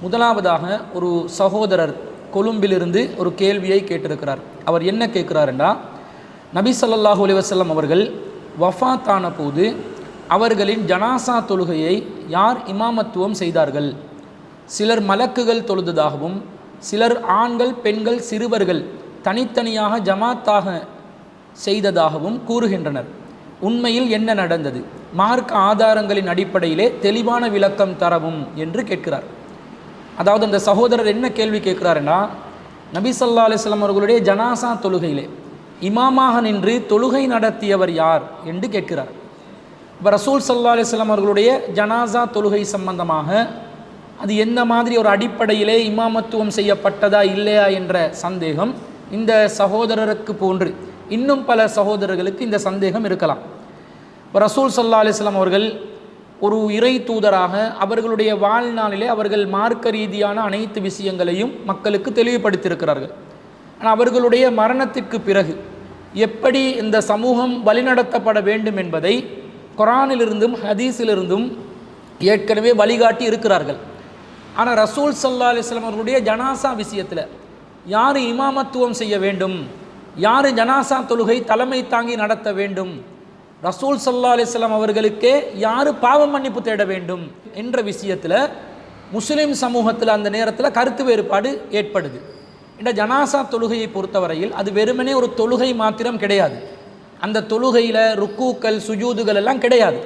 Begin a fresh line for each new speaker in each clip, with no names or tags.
முதலாவதாக ஒரு சகோதரர் கொழும்பிலிருந்து ஒரு கேள்வியை கேட்டிருக்கிறார். அவர் என்ன கேட்கிறாருன்னா, நபி ஸல்லல்லாஹு அலைஹி வஸல்லம் அவர்கள் வஃபாத்தான போது அவர்களின் ஜனாசா தொழுகையை யார் இமாமத்துவம் செய்தார்கள்? சிலர் மலக்குகள் தொழுததாகவும் சிலர் ஆண்கள் பெண்கள் சிறுவர்கள் தனித்தனியாக ஜமாத்தாக செய்ததாகவும் கூறுகின்றனர். உண்மையில் என்ன நடந்தது? மார்க்க ஆதாரங்களின் அடிப்படையிலே தெளிவான விளக்கம் தரவும் என்று கேட்கிறார். அதாவது அந்த சகோதரர் என்ன கேள்வி கேட்கிறாருன்னா, நபி ஸல்லல்லாஹு அலைஹி வஸல்லம் அவர்களுடைய ஜனாசா தொழுகையிலே இமாமாக நின்று தொழுகை நடத்தியவர் யார் என்று கேட்கிறார். இப்போ ரசூல் ஸல்லல்லாஹு அலைஹி வஸல்லம் அவர்களுடைய ஜனாசா தொழுகை சம்பந்தமாக அது எந்த மாதிரி ஒரு அடிப்படையிலே இமாமத்துவம் செய்யப்பட்டதா இல்லையா என்ற சந்தேகம் இந்த சகோதரருக்கு போன்று இன்னும் பல சகோதரர்களுக்கு இந்த சந்தேகம் இருக்கலாம். இப்போ ரசூல் ஸல்லல்லாஹு அலைஹி வஸல்லம் அவர்கள் ஒரு இறை தூதராக அவர்களுடைய வாழ்நாளிலே அவர்கள் மார்க்க ரீதியான அனைத்து விஷயங்களையும் மக்களுக்கு தெளிவுபடுத்தியிருக்கிறார்கள். ஆனால் அவர்களுடைய மரணத்திற்கு பிறகு எப்படி இந்த சமூகம் வழிநடத்தப்பட வேண்டும் என்பதை குர்ஆனிலிருந்தும் ஹதீஸிலிருந்தும் ஏற்கனவே வழிகாட்டி இருக்கிறார்கள். ஆனால் ரசூல் ஸல்லல்லாஹு அலைஹி வஸல்லம் அவர்களுடைய ஜனாசா விஷயத்தில் யார் இமாமத்துவம் செய்ய வேண்டும், யார் ஜனாசா தொழுகை தலைமை தாங்கி நடத்த வேண்டும், ரசூல் ஸல்லல்லாஹு அலைஹி வஸல்லம் அவர்களுக்கே யார் பாவ மன்னிப்பு தேட வேண்டும் என்ற விஷயத்தில் முஸ்லீம் சமூகத்தில் அந்த நேரத்தில் கருத்து வேறுபாடு ஏற்படுது. இந்த ஜனாசா தொழுகையை பொறுத்தவரையில் அது வெறுமனே ஒரு தொழுகை மாத்திரம் கிடையாது. அந்த தொழுகையில் ருக்கூக்கள் சுஜூதுகள் எல்லாம் கிடையாது.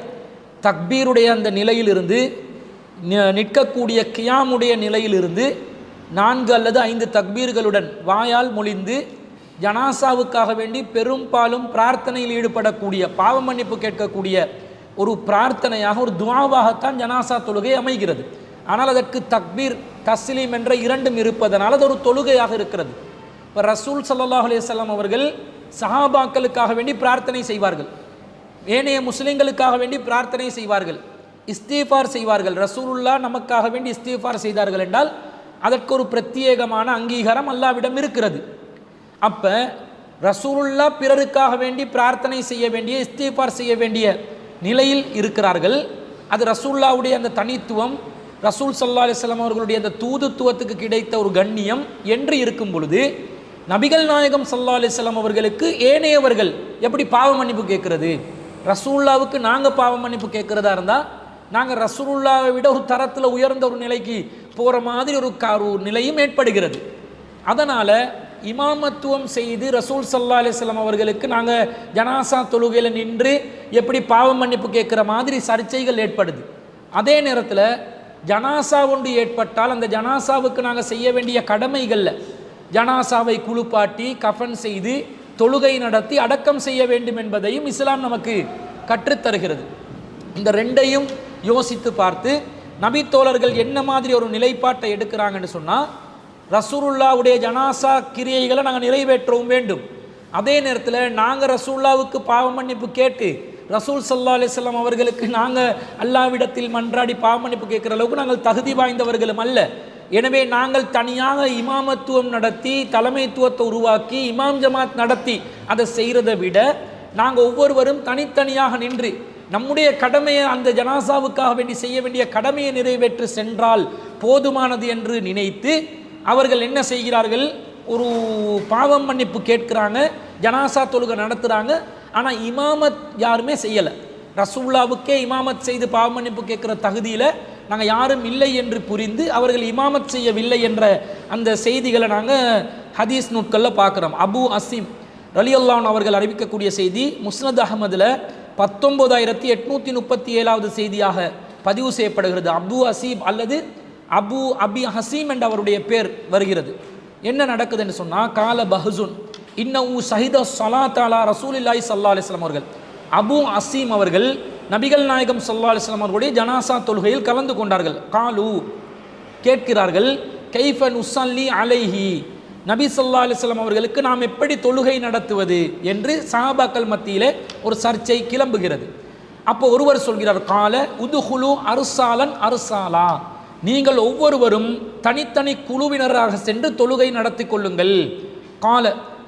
தக்பீருடைய அந்த நிலையிலிருந்து நிற்கக்கூடிய கியாமுடைய நிலையிலிருந்து 4 அல்லது 5 தக்பீர்களுடன் வாயால் மொழிந்து ஜனாசாவுக்காக வேண்டி பெரும்பாலும் பிரார்த்தனையில் ஈடுபடக்கூடிய பாவ மன்னிப்பு கேட்கக்கூடிய ஒரு பிரார்த்தனையாக ஒரு துஆவாகத்தான் ஜனாசா தொழுகை அமைகிறது. ஆனால் அதற்கு தக்பீர் தஸ்லீம் என்ற 2ம் இருப்பதனால் அது ஒரு தொழுகையாக இருக்கிறது. இப்போ ரசூல் ஸல்லல்லாஹு அலைஹி வஸல்லம் அவர்கள் சஹாபாக்களுக்காக வேண்டி பிரார்த்தனை செய்வார்கள், ஏனைய முஸ்லிம்களுக்காக வேண்டி பிரார்த்தனை செய்வார்கள், இஸ்திஃபார் செய்வார்கள். ரசூலுல்லாஹ் நமக்காக வேண்டி இஸ்திஃபார் செய்தார்கள் என்றால் அதற்கு ஒரு பிரத்யேகமான அங்கீகாரம் அல்லாஹ்விடம் இருக்கிறது. அப்போ ரசூலுல்லாஹ் பிறருக்காக வேண்டி பிரார்த்தனை செய்ய வேண்டிய இஸ்திஃபார் செய்ய வேண்டிய நிலையில் இருக்கிறார்கள். அது ரசூலுல்லாஹ்வுடைய அந்த தனித்துவம், ரசூல் ஸல்லல்லாஹு அலைஹி வஸல்லம் அவர்களுடைய அந்த தூதுத்துவத்துக்கு கிடைத்த ஒரு கண்ணியம் என்று இருக்கும் பொழுது நபிகள் நாயகம் ஸல்லல்லாஹு அலைஹி வஸல்லம் அவர்களுக்கு ஏனையவர்கள் எப்படி பாவ மன்னிப்பு கேட்கறது? ரசூலுல்லாஹ்வுக்கு நாங்கள் பாவ மன்னிப்பு கேட்குறதா இருந்தால் நாங்கள் ரசூலுல்லாஹ்வை விட ஒரு தரத்தில் உயர்ந்த ஒரு நிலைக்கு போகிற மாதிரி ஒரு நிலையும் ஏற்படுகிறது. அதனால் இமாமத்துவம் செய்து ரசூல் ஸல்லல்லாஹு அலைஹி வஸல்லம் அவர்களுக்கு நாங்கள் ஜனாசா தொழுகையில் நின்று எப்படி பாவ மன்னிப்பு கேட்குற மாதிரி சர்ச்சைகள் ஏற்படுது. அதே நேரத்தில் ஜனாசா ஒன்று ஏற்பட்டால் அந்த ஜனாசாவுக்கு நாங்கள் செய்ய வேண்டிய கடமைகளில் ஜனாசாவை குளிப்பாட்டி கஃன் செய்து தொழுகை நடத்தி அடக்கம் செய்ய வேண்டும் என்பதையும் இஸ்லாம் நமக்கு கற்றுத்தருகிறது. இந்த 2ஐயும் யோசித்து பார்த்து நபித்தோழர்கள் என்ன மாதிரி ஒரு நிலைப்பாட்டை எடுக்கிறாங்கன்னு சொன்னால், ரசூலுல்லாஹ்வுடைய ஜனாசா கிரியைகளை நாங்கள் நிறைவேற்றவும் வேண்டும், அதே நேரத்தில் நாங்கள் ரசூலுல்லாஹ்வுக்கு பாவ மன்னிப்பு கேட்டு ரசூல் ஸல்லல்லாஹு அலைஹி வஸல்லம் அவர்களுக்கு நாங்கள் அல்லாஹ்விடத்தில் மன்றாடி பாவ மன்னிப்பு கேட்குற அளவுக்கு நாங்கள் தகுதி வாய்ந்தவர்களும் அல்ல. எனவே நாங்கள் தனியாக இமாமத்துவம் நடத்தி தலைமைத்துவத்தை உருவாக்கி இமாம் ஜமாத் நடத்தி அதை செய்கிறதை விட நாங்கள் ஒவ்வொருவரும் தனித்தனியாக நின்று நம்முடைய கடமையை அந்த ஜனாசாவுக்காக வேண்டி செய்ய வேண்டிய கடமையை நிறைவேற்றி சென்றால் போதுமானது என்று நினைத்து அவர்கள் என்ன செய்கிறார்கள், ஒரு பாவம் மன்னிப்பு கேட்குறாங்க, ஜனாசா தொழுகை நடத்துகிறாங்க. ஆனால் இமாமத் யாருமே செய்யலை. ரசூலுல்லாஹ்வுக்கே இமாமத் செய்து பாவ மன்னிப்பு கேட்குற தகுதியில் நாங்கள் யாரும் இல்லை என்று புரிந்து அவர்கள் இமாமத் செய்யவில்லை என்ற அந்த செய்திகளை நாங்கள் ஹதீஸ் நூட்களில் பார்க்குறோம். அபு அசீம் ரலியல்லாஹு அன்ஹு அவர்கள் அறிவிக்கக்கூடிய செய்தி முஸ்னத் அஹ்மதில் 19837வது செய்தியாக பதிவு செய்யப்படுகிறது. அபு அசீப் அல்லது அபு அபி ஹசீம் என்ற அவருடைய பேர் வருகிறது. என்ன நடக்குதுன்னு சொன்னால், கால பஹ்சுன் இன்னவு ஷஹித ஸலாத் அலா ரசூலில்லாஹி ஸல்லல்லாஹு அலைஹி வஸல்லம் அவர்கள், அபு அசீம் அவர்கள் நபிகள் நாயகம் ஸல்லல்லாஹு அலைஹி வஸல்லம் அவர்களுடைய ஜனாசா தொழுகையில் கலந்து கொண்டார்கள். காலு கேட்கிறார்கள், கைஃப நுஸல்லி அலைஹி, நபி ஸல்லல்லாஹு அலைஹி வஸல்லம் அவர்களுக்கு நாம் எப்படி தொழுகை நடத்துவது என்று சஹாபாக்கள் மத்தியிலே ஒரு சர்ச்சை கிளம்புகிறது. அப்போ ஒருவர் சொல்கிறார், கால உதுஹுலு அர்சாலன் அர்சாலா, நீங்கள் ஒவ்வொருவரும் தனித்தனி குழுவினராக சென்று தொழுகை நடத்தி கொள்ளுங்கள். கால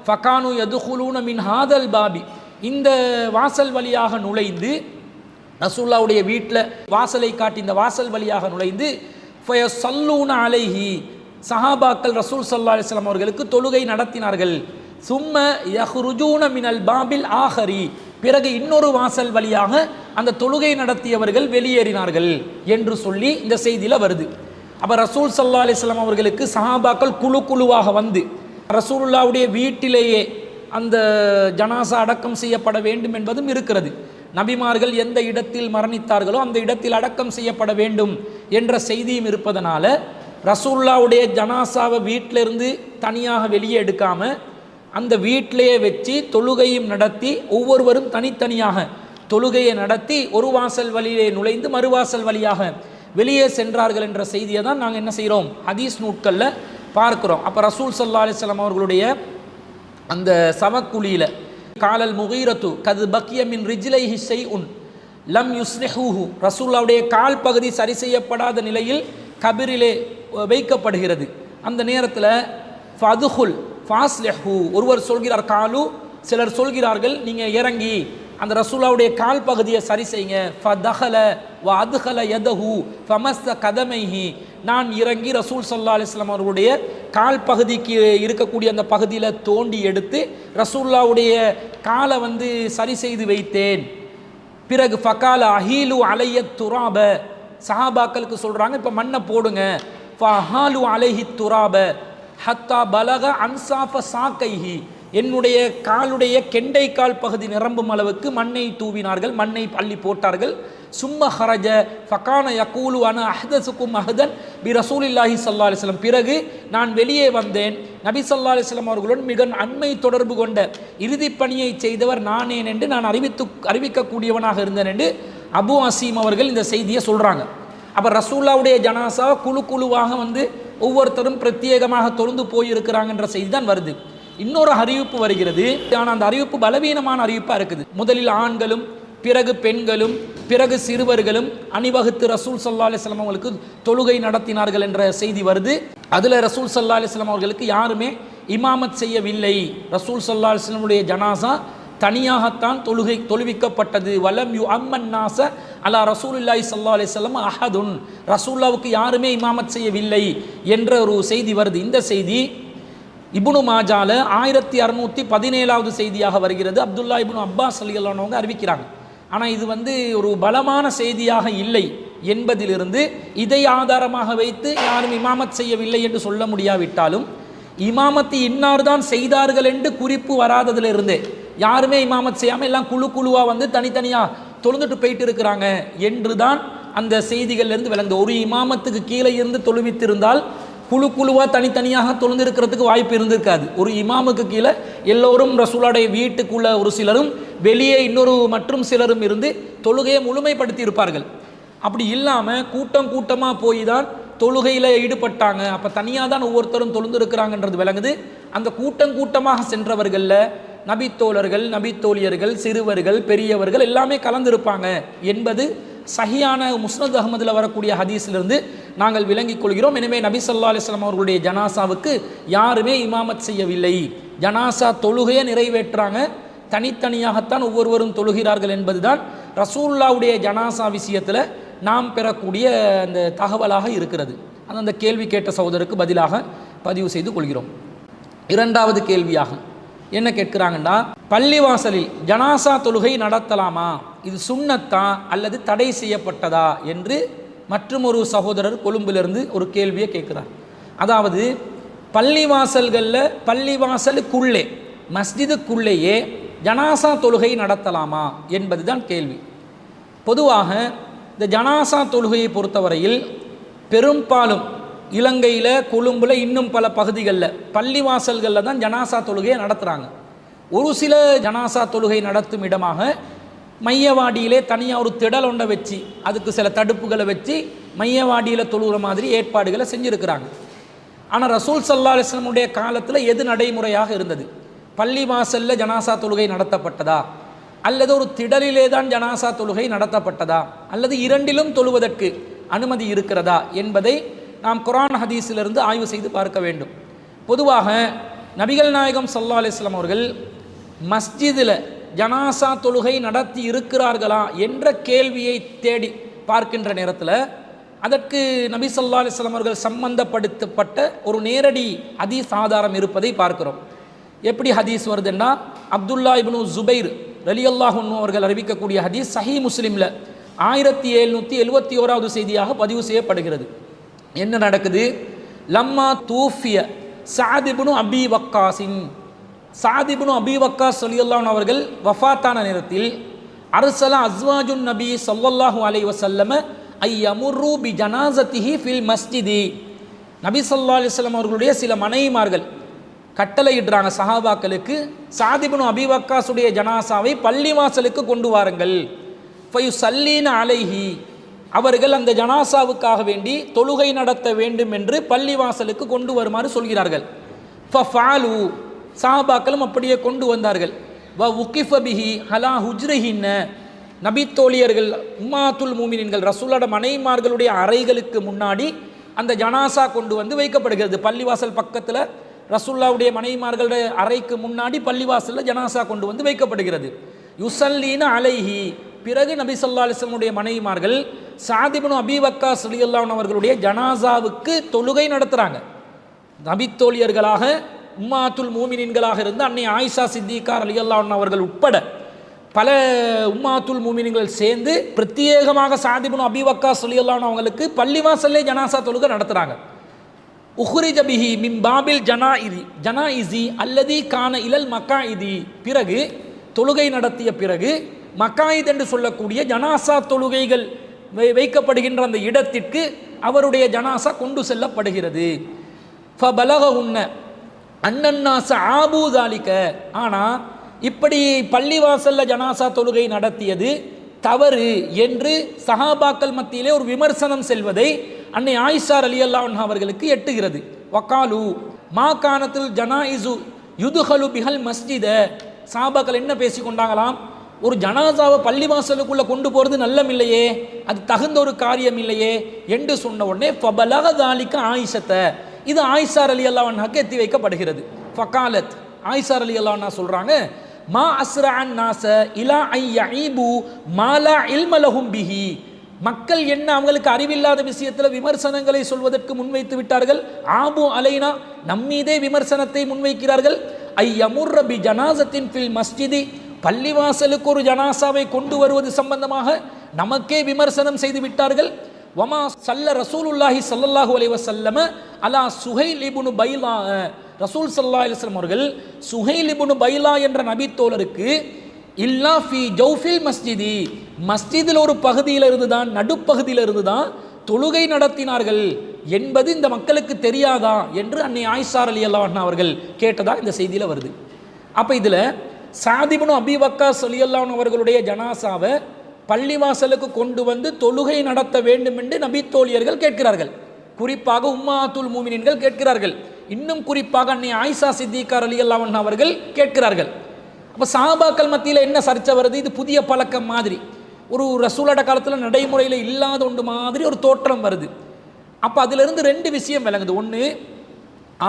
ஃபகானு யதுஹுலூன மின் ஹாதல் பாபி, இந்த வாசல் வழியாக நுழைந்து ரசூலுல்லாஹ்வுடைய வீட்டில் வாசலை காட்டி இந்த வாசல் வழியாக நுழைந்து ஃபயஸல்லூன அலைஹி, சஹாபாக்கள் ரசூல் ஸல்லல்லாஹு அலைஹி வஸல்லம் அவர்களுக்கு தொழுகை நடத்தினார்கள். சும்ம யஹ்ருஜூன மினல் பாபில் ஆஹரி, பிறகு இன்னொரு வாசல் வழியாக அந்த தொழுகை நடத்தியவர்கள் வெளியேறினார்கள் என்று சொல்லி இந்த செய்தியில் வருது. அப்போ ரசூல் ஸல்லல்லாஹு அலைஹி வஸல்லம் அவர்களுக்கு சஹாபாக்கள் குழு குழுவாக வந்து ரசூலுல்லாவுடைய வீட்டிலேயே அந்த ஜனாசா அடக்கம் செய்யப்பட வேண்டும் என்பதும் இருக்கிறது. நபிமார்கள் எந்த இடத்தில் மரணித்தார்களோ அந்த இடத்தில் அடக்கம் செய்யப்பட வேண்டும் என்ற செய்தியும் இருப்பதனால ரசூலுல்லாவுடைய ஜனாசாவை வீட்டிலிருந்து தனியாக வெளியே எடுக்காமல் அந்த வீட்டிலேயே வச்சு தொழுகையும் நடத்தி ஒவ்வொருவரும் தனித்தனியாக தொழுகையை நடத்தி ஒரு வாசல் வழியிலே நுழைந்து மறுவாசல் வழியாக வெளியே சென்றார்கள் என்ற செய்தியை தான் நாங்கள் என்ன செய்கிறோம், ஹதீஸ் நூட்களில் பார்க்குறோம். அப்போ ரசூல் ஸல்லல்லாஹு அலைஹி வஸல்லம் அவர்களுடைய அந்த சவக்குழியில் காலல் முகீரத்து கது பக்கிய மின் ரிஜ்லைஹி ஷைஉன் லம் யுஸ்லிஹூஹு, ரசூலுல்லாவுடைய கால் பகுதி சரி செய்யப்படாத நிலையில் கபிரிலே வைக்கப்படுகிறது. அந்த நேரத்தில் ஃபதுஹுல் ஃபாஸ்லிஹு, ஒருவர் சொல்கிறார் காலு, சிலர் சொல்கிறார்கள் நீங்கள் இறங்கி அந்த ரசூலுல்லாவுடைய கால் பகுதியை சரி செய்யுங்க. ஃபதஹல வ அத்ஹல யதஹு ஃபமஸ்ஸ கதமைஹி, நான் இறங்கி ரசூல் ஸல்லல்லாஹு அலைஹி வஸல்லம் அவர்களுடைய கால் பகுதிக்கு இருக்கக்கூடிய அந்த பகுதியில் தோண்டி எடுத்து ரசூலுல்லாவுடைய காலை சரி செய்து வைத்தேன். பிறகு ஃபகால அஹீலு அலைய துராப, சஹாபாக்களுக்கு சொல்கிறாங்க இப்போ மண்ணை போடுங்க. ஃபஹாலு அலைஹி துராப ஹத்தா பலக அன்சாஃப சாக்கைஹி, என்னுடைய காலுடைய கெண்டை கால் பகுதி நிரம்பும் அளவுக்கு மண்ணை தூவினார்கள், மண்ணை அள்ளி போட்டார்கள். சும்ம ஹரஜ ஃபகான யகூலு அன அஹ்தசுக்கும் அஹ்தன் பி ரசூலில்லாஹி ஸல்லல்லாஹு அலைஹி வஸல்லம், பிறகு நான் வெளியே வந்தேன், நபி ஸல்லல்லாஹு அலைஹி வஸல்லம் அவர்களுடன் மிக அண்மை தொடர்பு கொண்ட இறுதி பணியை செய்தவர் நானேன் என்று நான் அறிவிக்கக்கூடியவனாக இருந்தேன் என்று அபு அசீம் அவர்கள் இந்த செய்தியை சொல்கிறாங்க. அப்போ ரசூலுல்லாவுடைய ஜனாசா குழு குழுவாக ஒவ்வொருத்தரும் பிரத்யேகமாக தொழுந்து போயிருக்கிறாங்கன்ற செய்தி தான் வருது. இன்னொரு அறிவிப்பு வருகிறது, ஆனால் அந்த அறிவிப்பு பலவீனமான அறிவிப்பாக இருக்குது. முதலில் ஆண்களும் பிறகு பெண்களும் பிறகு சிறுவர்களும் அணிவகுத்து ரசூல் ஸல்லல்லாஹு அலைஹி வஸல்லம் அவர்களுக்கு தொழுகை நடத்தினார்கள் என்ற செய்தி வருது. அதில் ரசூல் ஸல்லல்லாஹு அலைஹி வஸல்லம் அவர்களுக்கு யாருமே இமாமத் செய்யவில்லை. ரசூல் ஸல்லல்லாஹு அலைஹி வஸல்லமுடைய ஜனாசா தனியாகத்தான் தொழுவிக்கப்பட்டது. வலம் யு அம்மன் நாச அலா ரசூலுல்லாஹி ஸல்லல்லாஹு அலைஹி வஸல்லம் அஹதுன், ரசூலுல்லாவுக்கு யாருமே இமாமத் செய்யவில்லை என்ற ஒரு செய்தி வருது. இந்த செய்தி இப்னு மாஜால 1617வது செய்தியாக வருகிறது. அப்துல்லா இப்னு அப்பாஸ் ரலியல்லாஹு அன்ஹு அறிவிக்கிறாங்க. ஆனால் இது ஒரு பலமான செய்தியாக இல்லை என்பதிலிருந்து இதை ஆதாரமாக வைத்து யாரும் இமாமத் செய்யவில்லை என்று சொல்ல முடியாவிட்டாலும் இமாமத்து இன்னார் தான் செய்தார்கள் என்று குறிப்பு வராததிலிருந்தே யாருமே இமாமத் செய்யாமல் எல்லாம் குழு குழுவாக தனித்தனியாக தொழுந்துட்டு போயிட்டு இருக்கிறாங்க என்று தான் அந்த செய்திகள்லேருந்து விளங்குது. ஒரு இமாமத்துக்கு கீழே இருந்து தொழுவித்திருந்தால் குழு குழுவாக தனித்தனியாக தொழுந்திருக்கிறதுக்கு வாய்ப்பு இருந்திருக்காது. ஒரு இமாமுக்கு கீழே எல்லோரும் ரசூலுடைய வீட்டுக்குள்ள ஒரு சிலரும் வெளியே இன்னொரு மற்றும் சிலரும் இருந்து தொழுகையை முழுமைப்படுத்தி இருப்பார்கள். அப்படி இல்லாமல் கூட்டம் கூட்டமாக போய் தான் தொழுகையில் ஈடுபட்டாங்க. அப்போ தனியாக தான் ஒவ்வொருத்தரும் தொழுந்திருக்கிறாங்கன்றது விளங்குது. அந்த கூட்டம் கூட்டமாக சென்றவர்களில் நபித்தோழர்கள், நபித்தோழியர்கள், சிறுவர்கள், பெரியவர்கள் எல்லாமே கலந்திருப்பாங்க என்பது சஹியான முஸ்னத் அஹ்மதில் வரக்கூடிய ஹதீஸிலிருந்து நாங்கள் விளங்கிக் கொள்கிறோம். எனவே நபி ஸல்லல்லாஹு அலைஹி வஸல்லம் அவர்களுடைய ஜனாசாவுக்கு யாருமே இமாமத் செய்யவில்லை. ஜனாசா தொழுகையை நிறைவேற்றாங்க, தனித்தனியாகத்தான் ஒவ்வொருவரும் தொழுகிறார்கள் என்பதுதான் ரசூலுல்லாவுடைய ஜனாசா விஷயத்தில் நாம் பெறக்கூடிய அந்த தகவலாக இருக்கிறது. அந்த கேள்வி கேட்ட சகோதரருக்கு பதிலாக பதிவு செய்து கொள்கிறோம். இரண்டாவது கேள்வியாக என்ன கேட்கிறாங்கன்னா, பள்ளிவாசலில் ஜனாசா தொழுகை நடத்தலாமா, இது சுன்னத்தா அல்லது தடை செய்யப்பட்டதா என்று மற்றும் ஒரு சகோதரர் கொழும்பிலிருந்து ஒரு கேள்வியை கேட்கிறார். அதாவது பள்ளிவாசல்களில் பள்ளிவாசலுக்குள்ளே மஸ்ஜிதுக்குள்ளேயே ஜனாசா தொழுகை நடத்தலாமா என்பது தான் கேள்வி. பொதுவாக இந்த ஜனாசா தொழுகையை பொறுத்தவரையில் பெரும்பாலும் இலங்கையில், கொழும்பில், இன்னும் பல பகுதிகளில் பள்ளிவாசல்களில் தான் ஜனாசா தொழுகையை நடத்துகிறாங்க. ஒரு சில ஜனாசா தொழுகை நடத்தும் இடமாக மையவாடியிலே தனியாக ஒரு திடல் ஒன்றை வச்சு அதுக்கு சில தடுப்புகளை வச்சு மையவாடியில் தொழுகிற மாதிரி ஏற்பாடுகளை செஞ்சுருக்கிறாங்க. ஆனால் ரசூல் ஸல்லல்லாஹு அலைஹி வஸல்லம் காலத்தில் எது நடைமுறையாக இருந்தது? பள்ளிவாசலில் ஜனாசா தொழுகை நடத்தப்பட்டதா அல்லது ஒரு திடலிலே தான் ஜனாசா தொழுகை நடத்தப்பட்டதா அல்லது இரண்டிலும் தொழுவதற்கு அனுமதி இருக்கிறதா என்பதை நாம் குர்ஆன் ஹதீஸிலிருந்து ஆய்வு செய்து பார்க்க வேண்டும். பொதுவாக நபிகள் நாயகம் ஸல்லல்லாஹு அலைஹி வஸல்லம் அவர்கள் மஸ்ஜிதில் ஜனாசா தொழுகை நடத்தி இருக்கிறார்களா என்ற கேள்வியை தேடி பார்க்கின்ற நேரத்தில் அதற்கு நபி ஸல்லல்லாஹு அலைஹி வஸல்லம் அவர்கள் சம்பந்தப்படுத்தப்பட்ட ஒரு நேரடி ஹதீஸ் ஆதாரம் இருப்பதை பார்க்கிறோம். எப்படி ஹதீஸ் வருதுன்னா, அப்துல்லா இப்னு ஜுபைர் ரலியல்லாஹு அன்ஹு அவர்கள் அறிவிக்கக்கூடிய ஹதீஸ் சஹீஹ் முஸ்லிமில் 1771வது செய்தியாக பதிவு செய்யப்படுகிறது. என்ன நடக்குது? லம்மா தூஃபிய சஅத் இப்னு அபி வக்காஸின், சஅத் இப்னு அபி வக்காஸ் ரலியல்லாஹு அன்ஹு அவர்கள் வஃபாத்தான நேரத்தில் அர்ஸல அஸ்வாஜுன் நபி ஸல்லல்லாஹு அலைஹி வஸல்லம் ஐயமுர்ரு பி ஜனாஸதிஹி ஃபில் மஸ்ஜிதி, நபி ஸல்லல்லாஹு அலைஹி வஸல்லம் அவர்களுடைய சில மனைவிமார்கள் கட்டளையிடுறாங்க சஹாபாக்களுக்கு, சஅத் இப்னு அபி வக்காஸுடைய ஜனாசாவை பள்ளிவாசலுக்கு கொண்டு வாருங்கள். ஃபயுஸல்லீன அலைஹி, அவர்கள் அந்த ஜனாசாவுக்காக வேண்டி தொழுகை நடத்த வேண்டும் என்று பள்ளிவாசலுக்கு கொண்டு வருமாறு சொல்கிறார்கள். ஃபஃபாலு, சஹாபாக்களும் அப்படியே கொண்டு வந்தார்கள். வ உகிஃப பிஹி ஹலா ஹுஜ்ரிஹின்ன, நபித்தோழியர்கள் உம்மாத்துல் மூமினின்கள் ரசூலோட மனைவிமார்களுடைய அறைகளுக்கு முன்னாடி அந்த ஜனாசா கொண்டு வந்து வைக்கப்படுகிறது. பள்ளிவாசல் பக்கத்தில் ரசூல்லாவுடைய மனைவிமார்களுடைய அறைக்கு முன்னாடி பள்ளிவாசலில் ஜனாசா கொண்டு வந்து வைக்கப்படுகிறது. யுஸல்லீன அலைஹி, பிறகு நபி ஸல்லல்லாஹு அலைஹி வஸல்லம் உடைய மனைவிமார்கள் சஅத் இப்னு அபி வக்காஸ் ரலியல்லாஹு அன்ஹு அவர்களுடைய ஜனாசாவுக்கு தொழுகை நடத்துகிறாங்க. நபித்தோழியர்களாக உம்மாத்துல் மூமினின்களாக இருந்த அன்னை ஆயிஷா சித்திகா ரலியல்லாஹு அன்ஹா அவர்கள் உட்பட பல உம்மாத்துல் மூமினின்கள் சேர்ந்து பிரத்யேகமாக சஅத் இப்னு அபி வக்காஸ் ரலியல்லாஹு அன்ஹு அவங்களுக்கு பள்ளிவாசல்லே ஜனாசா தொழுகை நடத்துகிறாங்க. உஹ்ரிஜ பிஹி மின் பாபில் ஜனாயிசி அல்லதி கான இலல் மக்காயிதி, பிறகு தொழுகை நடத்திய பிறகு மக்காயித் என்று சொல்லக்கூடிய ஜனாசா தொழுகைகள் வைக்கப்படுகின்ற அந்த இடத்திற்கு அவருடைய ஜனாசா கொண்டு செல்லப்படுகிறது. ஃபபலகஹுன்ன அன்னன்னாஸ ஆபு ஸாலிக, ஆனால் இப்படி பள்ளிவாசலில் ஜனாசா தொழுகை நடத்தியது தவறு என்று சஹாபாக்கள் மத்தியிலே ஒரு விமர்சனம் செல்வதை அன்னை ஆயிஷா ரலியல்லாஹு அன்ஹா அவர்களுக்கு எட்டுகிறது. வகாலு மா கானத்துல் ஜனாயிசு யுதுஹலு பிஹல் மஸ்ஜித, சஹாபாக்கள் என்ன பேசி கொண்டாங்களாம், ஒரு ஜனாசாவை பள்ளிவாசலுக்குள்ளே கொண்டு போகிறது நல்லம் இல்லையே, அது தகுந்த ஒரு காரியம் இல்லையே என்று சொன்ன உடனே ஃபபலக ஸாலிக ஆயிஷத்தை, இது ஆயிஷா ரலியல்லாஹு அன்ஹாக்கு எத்தி வைக்கப்படுகிறது. ஃபகாலத், ஆயிஷா ரலியல்லாஹு அன்ஹா சொல்கிறாங்க, மா அஸ்ரஅன் நாஸ இலா ஐ யஈபு மா லா இல்ம லஹும் பிஹி, மக்கள் என்ன அவங்களுக்கு அறிவில்லாத விஷயத்தில் விமர்சனங்களை சொல்வதற்கு முன்வைத்து விட்டார்கள். ஆபு அலைனா, நம்மீதே விமர்சனத்தை முன்வைக்கிறார்கள். ஐ யமுர்ர பி ஜனாஸத்தின் ஃபில் மஸ்ஜிதி, பள்ளிவாசலுக்கு ஒரு ஜனாசாவை கொண்டு வருவது சம்பந்தமாக நமக்கே விமர்சனம் செய்து விட்டார்கள். வமா சல்ல ரசூலுல்லாஹி ஸல்லல்லாஹு அலைஹி வஸல்லம் அலா சுஹைல் இப்னு பைலா, ரசூல் ஸல்லல்லாஹு அலைஹி வஸல்லம் அவர்கள் சுஹைல் இப்னு பைலா என்ற நபித்தோழருக்கு இல்லா ஃபி ஜௌஃபில் மஸ்ஜிதி, மஸ்ஜிதில் ஒரு பகுதியில் இருந்து தான், நடுப்பகுதியில் இருந்து தான் தொழுகை நடத்தினார்கள் என்பது இந்த மக்களுக்கு தெரியாதா என்று அன்னை ஆயிஷா ரலியல்லாஹு அன்ஹா அவர்கள் கேட்டதா இந்த செய்தியில் வருது. அப்போ இதில் சஅத் இப்னு அபி வக்காஸ் ரலியல்லாஹு அன்ஹு அவர்களுடைய ஜனாசாவை பள்ளிவாசலுக்கு கொண்டு வந்து தொழுகை நடத்த வேண்டும் என்று நபித்தோழியர்கள் கேட்கிறார்கள். குறிப்பாக உம்மாத்துல் மூமினின்கள் கேட்கிறார்கள். இன்னும் குறிப்பாக அன்னை ஆயிஷா சித்திகா ரலியல்லாஹு அன்ஹா அவர்கள் கேட்கிறார்கள். அப்போ சஹாபாக்கள் மத்தியில் என்ன சர்ச்சை வருது, இது புதிய பழக்கம் மாதிரி, ஒரு ரசூலோட காலத்தில் நடைமுறையில் இல்லாத ஒன்று மாதிரி ஒரு தோற்றம் வருது. அப்போ அதிலிருந்து ரெண்டு விஷயம் விளங்குது. ஒன்று,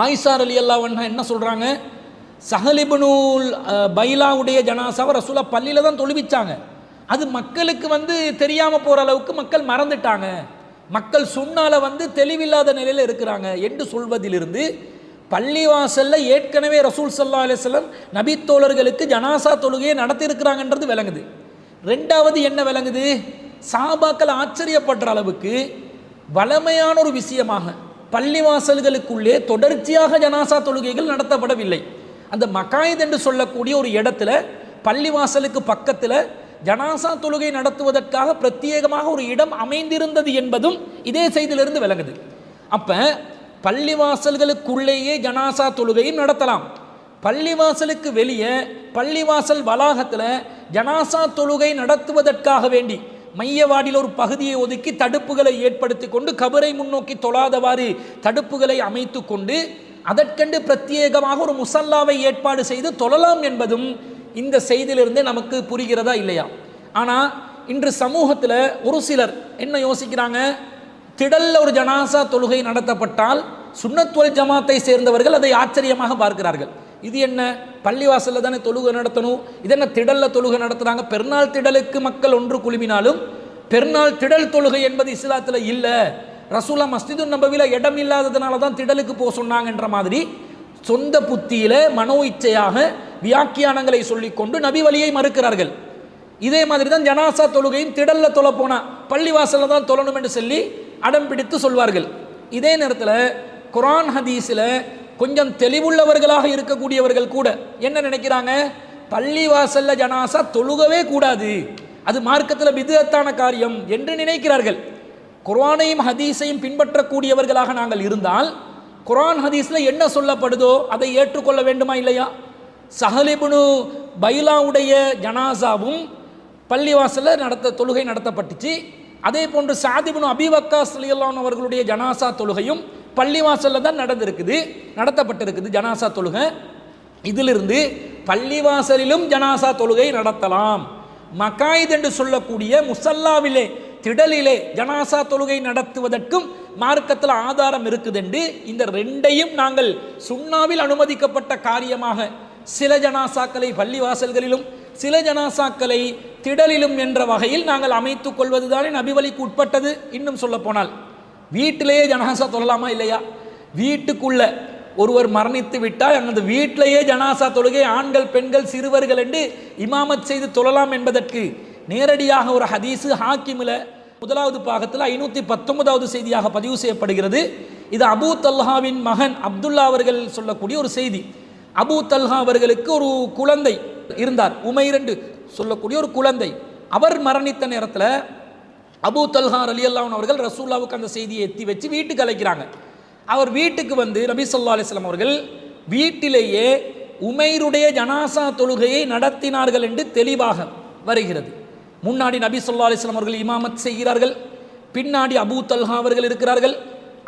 ஆயிஷா ரலியல்லாஹு அன்ஹா என்ன சொல்கிறாங்க, சஹல் இப்னு பைலாவுடைய ஜனாசாவை ரசூலா பள்ளியில் தான் தொழுவிச்சாங்க, அது மக்களுக்கு தெரியாமல் போகிற அளவுக்கு மக்கள் மறந்துட்டாங்க, மக்கள் சுண்ணால தெளிவில்லாத நிலையில் இருக்கிறாங்க என்று சொல்வதிலிருந்து பள்ளிவாசலில் ஏற்கனவே ரசூல் ஸல்லல்லாஹு அலைஹி வஸல்லம் நபித்தோழர்களுக்கு ஜனாசா தொழுகையை நடத்தியிருக்கிறாங்கன்றது விளங்குது. ரெண்டாவது என்ன விளங்குது, சஹாபாக்கள் ஆச்சரியப்படுற அளவுக்கு வளமையான ஒரு விஷயமாக பள்ளிவாசல்களுக்குள்ளே தொடர்ச்சியாக ஜனாசா தொழுகைகள் நடத்தப்படவில்லை. அந்த மக்காயித் என்று சொல்லக்கூடிய ஒரு இடத்துல பள்ளிவாசலுக்கு பக்கத்தில் ஜனாசா தொழுகை நடத்துவதற்காக பிரத்யேகமாக ஒரு இடம் அமைந்திருந்தது என்பதும் இதே செய்தியிலிருந்து விளங்குது. அப்போ பள்ளிவாசல்களுக்குள்ளேயே ஜனாசா தொழுகையும் நடத்தலாம், பள்ளிவாசலுக்கு வெளியே பள்ளிவாசல் வளாகத்தில் ஜனாசா தொழுகை நடத்துவதற்காக வேண்டி மையவாடியில் ஒரு பகுதியை ஒதுக்கி தடுப்புகளை ஏற்படுத்தி கொண்டு கபரை முன்னோக்கி தொழாதவாறு தடுப்புகளை அமைத்து கொண்டு அதற்கென்று பிரத்யேகமாக ஒரு முசல்லாவை ஏற்பாடு செய்து தொழலாம் என்பதும் இந்த செய்தியிலிருந்தே நமக்கு புரிகிறதா இல்லையா? ஆனால் இன்று சமூகத்தில் ஒரு சிலர் என்ன யோசிக்கிறாங்க, திடல்ல ஒரு ஜனாசா தொழுகை நடத்தப்பட்டால் சுன்னத் வல் ஜமாத்தை சேர்ந்தவர்கள் அதை ஆச்சரியமாக பார்க்கிறார்கள். இது என்ன, பள்ளிவாசலில் தானே தொழுகை நடத்தணும், இது என்ன திடல்ல தொழுகை நடத்துகிறாங்க, பெருநாள் திடலுக்கு மக்கள் ஒன்று குழுமினாலும் பெருநாள் திடல் தொழுகை என்பது இஸ்லாத்தில் இல்லை, ரசூலா மஸ்ஜிது நபவில இடம் இல்லாததுனால தான் திடலுக்கு போக சொன்னாங்கன்ற மாதிரி சொந்த புத்தியில மனோ இச்சையாக வியாக்கியானங்களை சொல்லிக்கொண்டு நபி வழியை மறுக்கிறார்கள். இதே மாதிரி தான் ஜனாசா தொழுகையும் திடல்ல தொலை போனா பள்ளிவாசல்ல தான் தொழணும் என்று சொல்லி அடம் பிடித்து சொல்வார்கள். இதே நேரத்தில் குர்ஆன் ஹதீஸில் கொஞ்சம் தெளிவுள்ளவர்களாக இருக்கக்கூடியவர்கள் கூட என்ன நினைக்கிறாங்க, பள்ளிவாசல்ல ஜனாசா தொழுகவே கூடாது, அது மார்க்கத்தில் பித்அத்தான காரியம் என்று நினைக்கிறார்கள். குர்ஆனையும் ஹதீஸையும் பின்பற்றக்கூடியவர்களாக நாங்கள் இருந்தால் குர்ஆன் ஹதீஸில் என்ன சொல்லப்படுதோ அதை ஏற்றுக்கொள்ள வேண்டுமா இல்லையா? ஸஹல் இப்னு பைலாவுடைய ஜனாசாவும் பள்ளிவாசலில் தொழுகை நடத்தப்பட்டுச்சு. அதே போன்று ஸஅத் இப்னு அபீ வக்காஸ் ரலியல்லாஹு அன்ஹு அவர்களுடைய ஜனாசா தொழுகையும் பள்ளிவாசலில் தான் நடத்தப்பட்டிருக்குது ஜனாசா தொழுகை. இதிலிருந்து பள்ளிவாசலிலும் ஜனாசா தொழுகை நடத்தலாம். மகாயித் என்று சொல்லக்கூடிய முசல்லாவிலே திடலிலே ஜனாசா தொழுகை நடத்துவதற்கும் மார்க்கத்தில் ஆதாரம் இருக்குது என்று இந்த ரெண்டையும் நாங்கள் சுன்னாவில் அனுமதிக்கப்பட்ட காரியமாக சில ஜனாசாக்களை பள்ளிவாசல்களிலும் சில ஜனாசாக்களை திடலிலும் என்ற வகையில் நாங்கள் அமைத்துக் கொள்வதுதானே நபிவழிக்கு உட்பட்டது. இன்னும் சொல்ல போனால் வீட்டிலேயே ஜனாசா தொழலாமா இல்லையா? வீட்டுக்குள்ள ஒருவர் மரணித்து விட்டால் அந்த வீட்டிலேயே ஜனாசா தொழுகை ஆண்கள் பெண்கள் சிறுவர்கள் என்று இமாமத் செய்து தொழலாம் என்பதற்கு நேரடியாக ஒரு ஹதீஸு ஹாக்கிமில் முதலாவது பாகத்தில் 519வது செய்தியாக பதிவு செய்யப்படுகிறது. இது அபூ தல்ஹாவின் மகன் அப்துல்லா அவர்கள் சொல்லக்கூடிய ஒரு செய்தி. அபூ தல்ஹா அவர்களுக்கு ஒரு குழந்தை இருந்தார், உமைர் என்று சொல்லக்கூடிய ஒரு குழந்தை. அவர் மரணித்த நேரத்தில் அபூ தல்ஹா ரலியல்லாஹு அன்ஹு அவர்கள் ரசூலுல்லாஹ்வுக்கு அந்த செய்தியை எத்தி வச்சு வீட்டுக்கு அழைக்கிறாங்க. அவர் வீட்டுக்கு வந்து நபி ஸல்லல்லாஹு அலைஹி வஸல்லம் அவர்கள் வீட்டிலேயே உமைருடைய ஜனாசா தொழுகையை நடத்தினார்கள் என்று தெளிவாக வருகிறது. முன்னாடி நபி ஸல்லல்லாஹு அலைஹி வஸல்லம் அவர்கள் இமாமத் செய்கிறார்கள், பின்னாடி அபூ தல்ஹா அவர்கள் இருக்கிறார்கள்,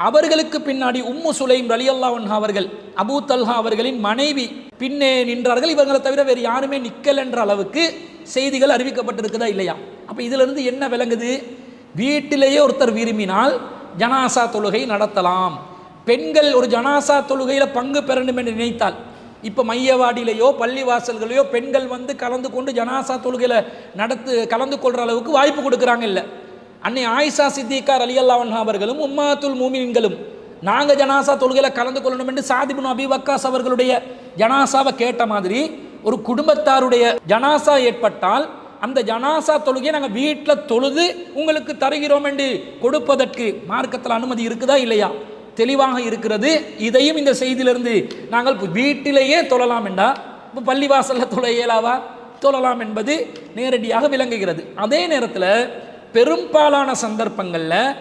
அவர்களுக்கு பின்னாடி உம்மு சுலைம் ரலியல்லாஹு அன்ஹா அவர்கள் அபூ தல்ஹா அவர்களின் மனைவி பின்னே நின்றார்கள். இவங்களை தவிர வேறு யாருமே நிக்கல் என்ற அளவுக்கு செய்திகள் அறிவிக்கப்பட்டிருக்குதா இல்லையா? அப்போ இதிலிருந்து என்ன விளங்குது? வீட்டிலேயே ஒருத்தர் விரும்பினால் ஜனாசா தொழுகை நடத்தலாம். பெண்கள் ஒரு ஜனாசா தொழுகையில் பங்கு பெறணும் என்று நினைத்தால், இப்போ மையவாடியிலையோ பள்ளிவாசல்களையோ பெண்கள் வந்து கலந்து கொண்டு ஜனாசா தொழுகையில் கலந்து கொள்கிற அளவுக்கு வாய்ப்பு கொடுக்குறாங்க இல்லை. அன்னை ஆயிஷா சித்திகா ரலியல்லாஹு அன்ஹா அவர்களும் உம்மாத்துல் மூமின்களும் நாங்கள் ஜனாசா தொழுகையில் கலந்து கொள்ளணும் என்று ஸஅத் இப்னு அபீ வக்காஸ் அவர்களுடைய ஜனாசாவை கேட்ட மாதிரி ஒரு குடும்பத்தாருடைய ஜனாசா ஏற்பட்டால் அந்த ஜனாசா தொழுகையை நாங்கள் வீட்டில் தொழுது உங்களுக்கு தருகிறோம் என்று கொடுப்பதற்கு மார்க்கத்தில் அனுமதி இருக்குதா இல்லையா? தெளிவாக இருக்கிறது. இதையும் இந்த செய்தியிலிருந்து நாங்கள் வீட்டிலேயே தொழலாம் என்றா இப்போ பள்ளிவாசலில் தொழ இயலாவா? தொழலாம் என்பது நேரடியாக விளங்குகிறது. அதே நேரத்தில் பெரும்பாலான சந்தர்ப்பங்களில்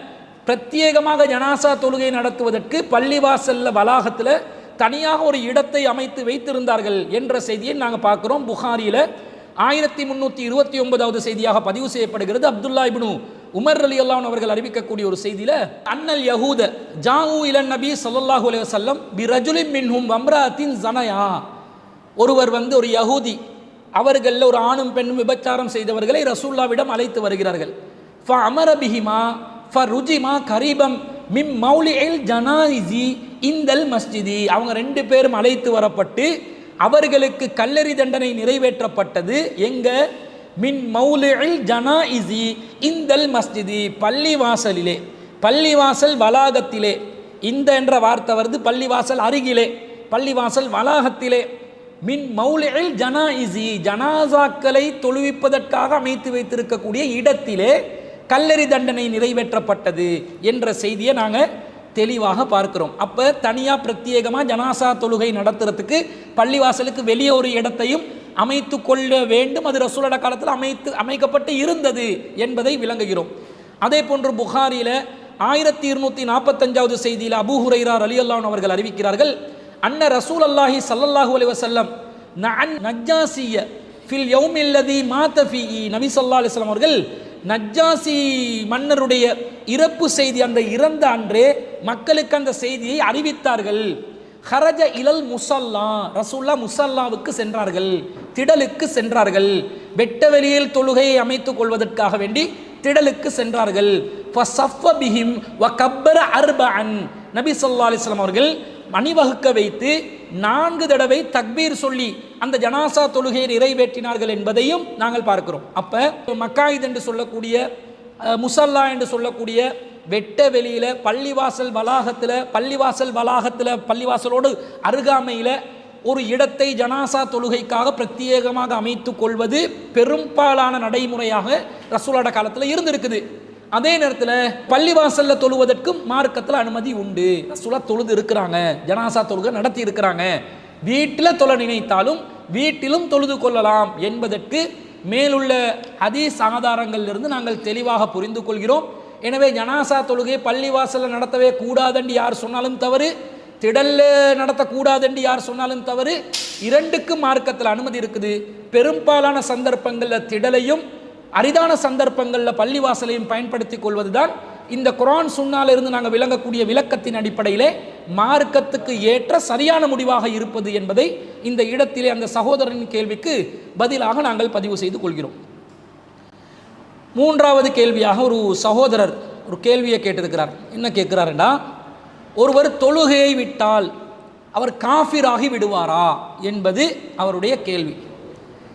பிரத்யேகமாக ஜனாசா தொழுகை நடத்துவதற்கு பள்ளிவாசலில் வளாகத்தில் தனியாக ஒரு இடத்தை அமைத்து வைத்திருந்தார்கள் என்ற செய்தியை நாங்கள் பார்க்குறோம். புகாரியில் 1329வது செய்தியாக பதிவு செய்யப்படுகிறது. அப்துல்லா இப்னு உமர் ரலியல்லாஹு அன்ஹு அவர்கள் அறிவிக்கக்கூடிய ஒரு செய்தியில் அன்னல் யஹூத ஜாஉ இலன் நபி ஸல்லல்லாஹு அலைஹி வஸல்லம் பிரஜுலின் மின்ஹும் வம்ராத்தின் ஸனயா, ஒருவர் வந்து ஒரு யஹூதி, அவர்களில் ஒரு ஆணும் பெண்ணும் விபச்சாரம் செய்தவர்களை ரசூலுல்லாஹ்விடம் அழைத்து வருகிறார்கள். ஃபஅமர பிஹிமா ஃபருஜிமா கரீபம் மிம் மௌலிஇல் ஜனாயிஸி இந்தல் மஸ்ஜிதி. அவங்க ரெண்டு பேரும் அழைத்து வரப்பட்டு அவர்களுக்கு கல்லெறி தண்டனை நிறைவேற்றப்பட்டது. எங்க? மின் மௌலிஇல் ஜனாயிஸி இந்தல் மஸ்ஜிதி, பள்ளிவாசலிலே, பள்ளிவாசல் வளாகத்திலே. இந்த என்ற வார்த்தை வருது பள்ளிவாசல் அருகிலே, பள்ளிவாசல் வளாகத்திலே. மின் மௌலிஇல் ஜனாயிஸி, ஜனாசாக்களை தொழுவிப்பதற்காக அமைத்து வைத்திருக்கக்கூடிய இடத்திலே கல்லெறி தண்டனை நிறைவேற்றப்பட்டது என்ற செய்தியை நாங்கள் தெளிவாக பார்க்கிறோம். அப்போ தனியாக பிரத்யேகமாக ஜனாசா தொழுகை நடத்துறதுக்கு பள்ளிவாசலுக்கு வெளியே ஒரு இடத்தையும் அமைத்து கொள்ள வேண்டும். அது ரசூலுல்லாஹ் காலத்தில் அமைக்கப்பட்டு இருந்தது என்பதை விளங்குகிறோம். அதே போன்று புகாரியில் 1245வது செய்தியில் அபூ ஹுரைரா ரலியல்லாஹு அன்ஹு அவர்கள் அறிவிக்கிறார்கள், அன்ன ரசூலுல்லாஹி ஸல்லல்லாஹு அலைஹி வஸல்லம் நஅன் நஜ்ஜாசிய ஃபில் யௌமில்லதி மாத ஃபீஹி. நபி ஸல்லல்லாஹு அலைஹி வஸல்லம் அவர்கள் நஜ்ஜாசி மன்னருடைய இறப்பு செய்தி, அந்த இறந்த அன்றே மக்களுக்கு அந்த செய்தியை அறிவித்தார்கள். ஹரஜ இலல் முசல்லா, ரசூல்லா முசல்லாவுக்கு சென்றார்கள், திடலுக்கு சென்றார்கள், வெட்ட வெளியில் தொழுகையை அமைத்துக் கொள்வதற்காக வேண்டி திடலுக்கு சென்றார்கள். ஃபஸஃப பிஹிம் வ கப்பர அர்பஅன், நபி ஸல்லல்லாஹு அலைஹி வஸல்லம் அவர்கள் அணிவகுக்க வைத்து 4 தடவை தக்பீர் சொல்லி அந்த ஜனாசா தொழுகையை நிறைவேற்றினார்கள் என்பதையும் நாங்கள் பார்க்கிறோம். அப்போ மக்காயித் என்று சொல்லக்கூடிய முசல்லா என்று சொல்லக்கூடிய வெட்ட வெளியில் பள்ளிவாசலோடு அருகாமையில் ஒரு இடத்தை ஜனாசா தொழுகைக்காக பிரத்யேகமாக அமைத்து கொள்வது பெரும்பாலான நடைமுறையாக ரசூலோட காலத்தில் இருந்திருக்குது. அதே நேரத்தில் பள்ளிவாசலில் தொழுவதற்கும் மார்க்கத்தில் அனுமதி உண்டு. ரசூலா தொழுது இருக்கிறாங்க, ஜனாசா தொழுகை நடத்தி இருக்கிறாங்க. வீட்டில் தொழ நினைத்தாலும் வீட்டிலும் தொழுது கொள்ளலாம் என்பதற்கு மேலுள்ள ஹதீஸ் ஆதாரங்களிலிருந்து நாங்கள் தெளிவாக புரிந்து கொள்கிறோம். எனவே ஜனாசா தொழுகை பள்ளிவாசலில் நடத்தவே கூடாதென்று யார் சொன்னாலும் தவறு, திடல்ல நடத்தக்கூடாதென்று யார் சொன்னாலும் தவறு. இரண்டுக்கும் மார்க்கத்தில் அனுமதி இருக்குது. பெரும்பாலான சந்தர்ப்பங்களில் திடலையும் அரிதான சந்தர்ப்பங்களில் பள்ளிவாசலையும் பயன்படுத்தி கொள்வது தான் இந்த குர்ஆன் சுன்னால இருந்து நாங்கள் விளங்கக்கூடிய விளக்கத்தின் அடிப்படையிலே மார்க்கத்துக்கு ஏற்ற சரியான முடிவாக இருப்பது என்பதை இந்த இடத்திலே அந்த சகோதரனின் கேள்விக்கு பதிலாக நாங்கள் பதிவு செய்து கொள்கிறோம். மூன்றாவது கேள்வியாக ஒரு சகோதரர் ஒரு கேள்வியை கேட்டிருக்கிறார். என்ன கேட்கிறாருன்னா, ஒருவர் தொழுகையை விட்டால் அவர் காஃபிராகி விடுவாரா என்பது அவருடைய கேள்வி.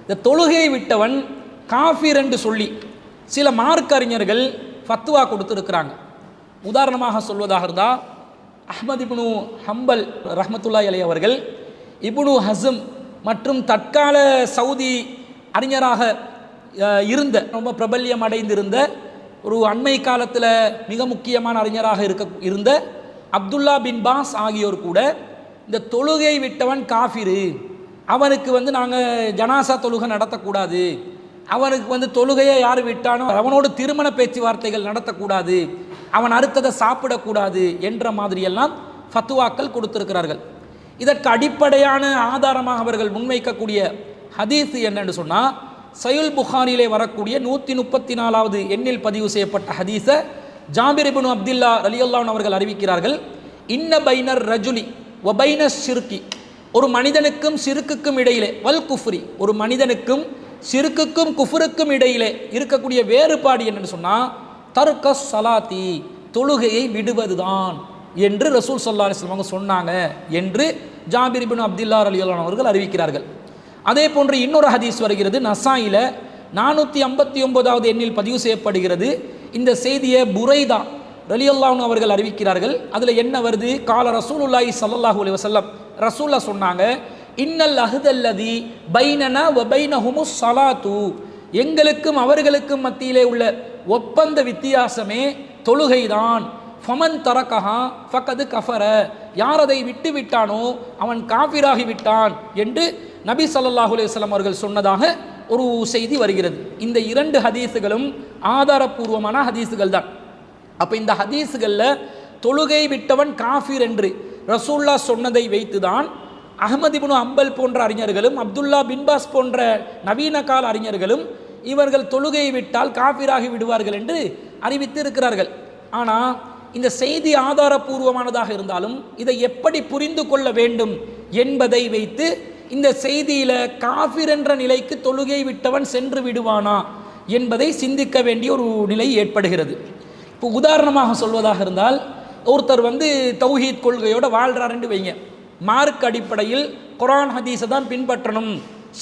இந்த தொழுகையை விட்டவன் காஃபிர் என்று சொல்லி சில மார்க்க அறிஞர்கள் ஃபத்வா கொடுத்துருக்கிறாங்க. உதாரணமாக சொல்வதாக இருந்தால் அஹ்மத் இப்னு ஹம்பல் ரஹ்மத்துல்லாஹி அலைஹி அவர்கள், இப்னு ஹஸம் மற்றும் தற்கால சவுதி அறிஞராக இருந்த ரொம்ப பிரபல்யம் அடைந்திருந்த ஒரு அண்மை காலத்தில் மிக முக்கியமான அறிஞராக இருந்த அப்துல்லா பின் பாஸ் ஆகியோர் கூட இந்த தொழுகை விட்டவன் காஃபிரு, அவனுக்கு நாங்கள் ஜனாசா தொழுகை நடத்தக்கூடாது, அவனுக்கு தொழுகையை யார் விட்டானோ அவனோடு திருமண பேச்சுவார்த்தைகள் நடத்தக்கூடாது, அவன் அறுத்ததை சாப்பிடக்கூடாது என்ற மாதிரியெல்லாம் ஃபத்துவாக்கள் கொடுத்திருக்கிறார்கள். இதற்கு அடிப்படையான ஆதாரமாக அவர்கள் முன்வைக்கக்கூடிய ஹதீஸ் என்னன்னு சொன்னால், சஹீஹ் புகாரியிலே வரக்கூடிய 134வது எண்ணில் பதிவு செய்யப்பட்ட ஹதீஸை ஜாபிர் இப்னு அப்துல்லா ரலியல்லாஹு அன்ஹு அவர்கள் அறிவிக்கிறார்கள். இன்ன பைனர் ரஜுலி வ பைன ஷிர்கி, ஒரு மனிதனுக்கும் ஷிர்க்குக்கும் இடையிலே, வல் குஃப்ரி, ஒரு மனிதனுக்கும் ஷிர்க்குக்கும் குஃப்ருக்கும் இடையிலே இருக்கக்கூடிய வேறுபாடு என்னன்னு சொன்னால், தர்க ஸலாத்தி, தொழுகையை விடுவதுதான் என்று ரசூல் ஸல்லல்லாஹு அலைஹி வஸல்லம் சொன்னாங்க என்று ஜாபிர் இப்னு அப்துல்லா ரலியல்லாஹு அன்ஹு அவர்கள் அறிவிக்கிறார்கள். அதே போன்று இன்னொரு ஹதீஸ் வருகிறது, நசாயில 459வது எண்ணில் பதிவு செய்யப்படுகிறது. இந்த செய்தியை புரைதா ரலியல்லாஹு அன்ஹு அவர்கள் அறிவிக்கிறார்கள். அதில் என்ன வருது, கால ரசூலுல்லாஹி ஸல்லல்லாஹு அலைஹி வஸல்லம், ரசூல்லா சொன்னாங்க, இன்னல் அஹ்தல்லதி பைனனா வ பைனஹுமுஸ் ஸலாத்து, எங்களுக்கும் அவர்களுக்கும் மத்தியிலே உள்ள ஒப்பந்த வித்தியாசமே தொழுகைதான். ஃபமன் தரகஹா ஃபகது கஃபர, யார் அதை விட்டு விட்டானோ அவன் காஃபிராகி விட்டான் என்று நபி ஸல்லல்லாஹு அலைஹி வஸல்லம் அவர்கள் சொன்னதாக ஒரு செய்தி வருகிறது. இந்த இரண்டு ஹதீஸுகளும் ஆதாரபூர்வமான ஹதீஸுகள் தான். அப்போ இந்த ஹதீஸுகளில் தொழுகை விட்டவன் காஃபிர் என்று ரசூல்லா சொன்னதை வைத்துதான் அஹ்மத் இப்னு ஹம்பல் போன்ற அறிஞர்களும் அப்துல்லா பின்பாஸ் போன்ற நவீன கால அறிஞர்களும் இவர்கள் தொழுகையை விட்டால் காஃபிராகி விடுவார்கள் என்று அறிவித்து இருக்கிறார்கள். ஆனால் இந்த செய்தி ஆதாரபூர்வமானதாக இருந்தாலும் இதை எப்படி புரிந்து கொள்ள வேண்டும் என்பதை வைத்து இந்த செய்தியில் காஃபிர் என்ற நிலைக்கு தொழுகை விட்டவன் சென்று விடுவானா என்பதை சிந்திக்க வேண்டிய ஒரு நிலை ஏற்படுகிறது. இப்போ உதாரணமாக சொல்வதாக இருந்தால், ஒருத்தர் தௌஹீத் கொள்கையோடு வாழ்கிறாருன்னு வைங்க, மார்க் அடிப்படையில் குர்ஆன் ஹதீஸை தான் பின்பற்றணும்,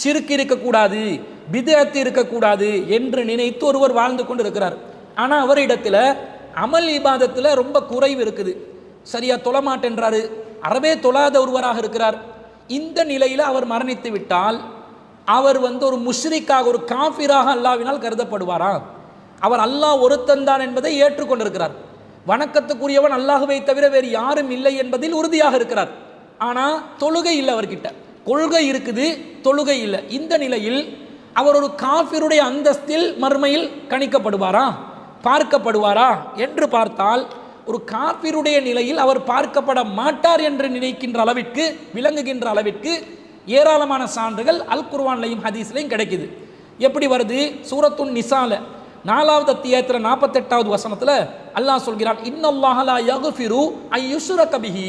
ஷிர்க் இருக்கக்கூடாது, பித்அத் இருக்கக்கூடாது என்று நினைத்து ஒருவர் வாழ்ந்து கொண்டு இருக்கிறார். ஆனால் அவரிடத்தில் அமல் இபாதத்தில் ரொம்ப குறைவு இருக்குது, சரியா தொழமாட்டேன்றாரு, அறவே தொழாத ஒருவராக இருக்கிறார். இந்த நிலையில் அவர் மரணித்து விட்டால் அவர் ஒரு முஷ்ரிக்காக, ஒரு காஃபிராக அல்லாஹ்வினால் கருதப்படுவாரா? அவர் அல்லாஹ் ஒருத்தன்தான் என்பதை ஏற்றுக்கொண்டிருக்கிறார், வணக்கத்துக்குரியவன் அல்லாஹ்வை தவிர வேறு யாரும் இல்லை என்பதில் உறுதியாக இருக்கிறார். ஆனால் தொழுகை இல்லை, அவர்கிட்ட கொள்கை இருக்குது, தொழுகை இல்லை. இந்த நிலையில் அவர் ஒரு காஃபிருடைய அந்தஸ்தில் மறுமையில் கணிக்கப்படுவாரா, பார்க்கப்படுவாரா என்று பார்த்தால், ஒரு காஃபிருடைய நிலையில் அவர் பார்க்கப்பட மாட்டார் என்று நினைக்கின்ற அளவிற்கு, விளங்குகின்ற அளவிற்கு ஏராளமான சான்றுகள் அல் குர்ஆன்லையும் ஹதீஸ்லையும் கிடைக்குது. எப்படி வருது? சூரத்துன் நிசால 4வது அத்தியாயத்தில் 48வது வசனத்தில் அல்லாஹ் சொல்கிறான், இன்னல்லாஹ லா யக்ஃபிரு அன் யுஷ்ரக பிஹி,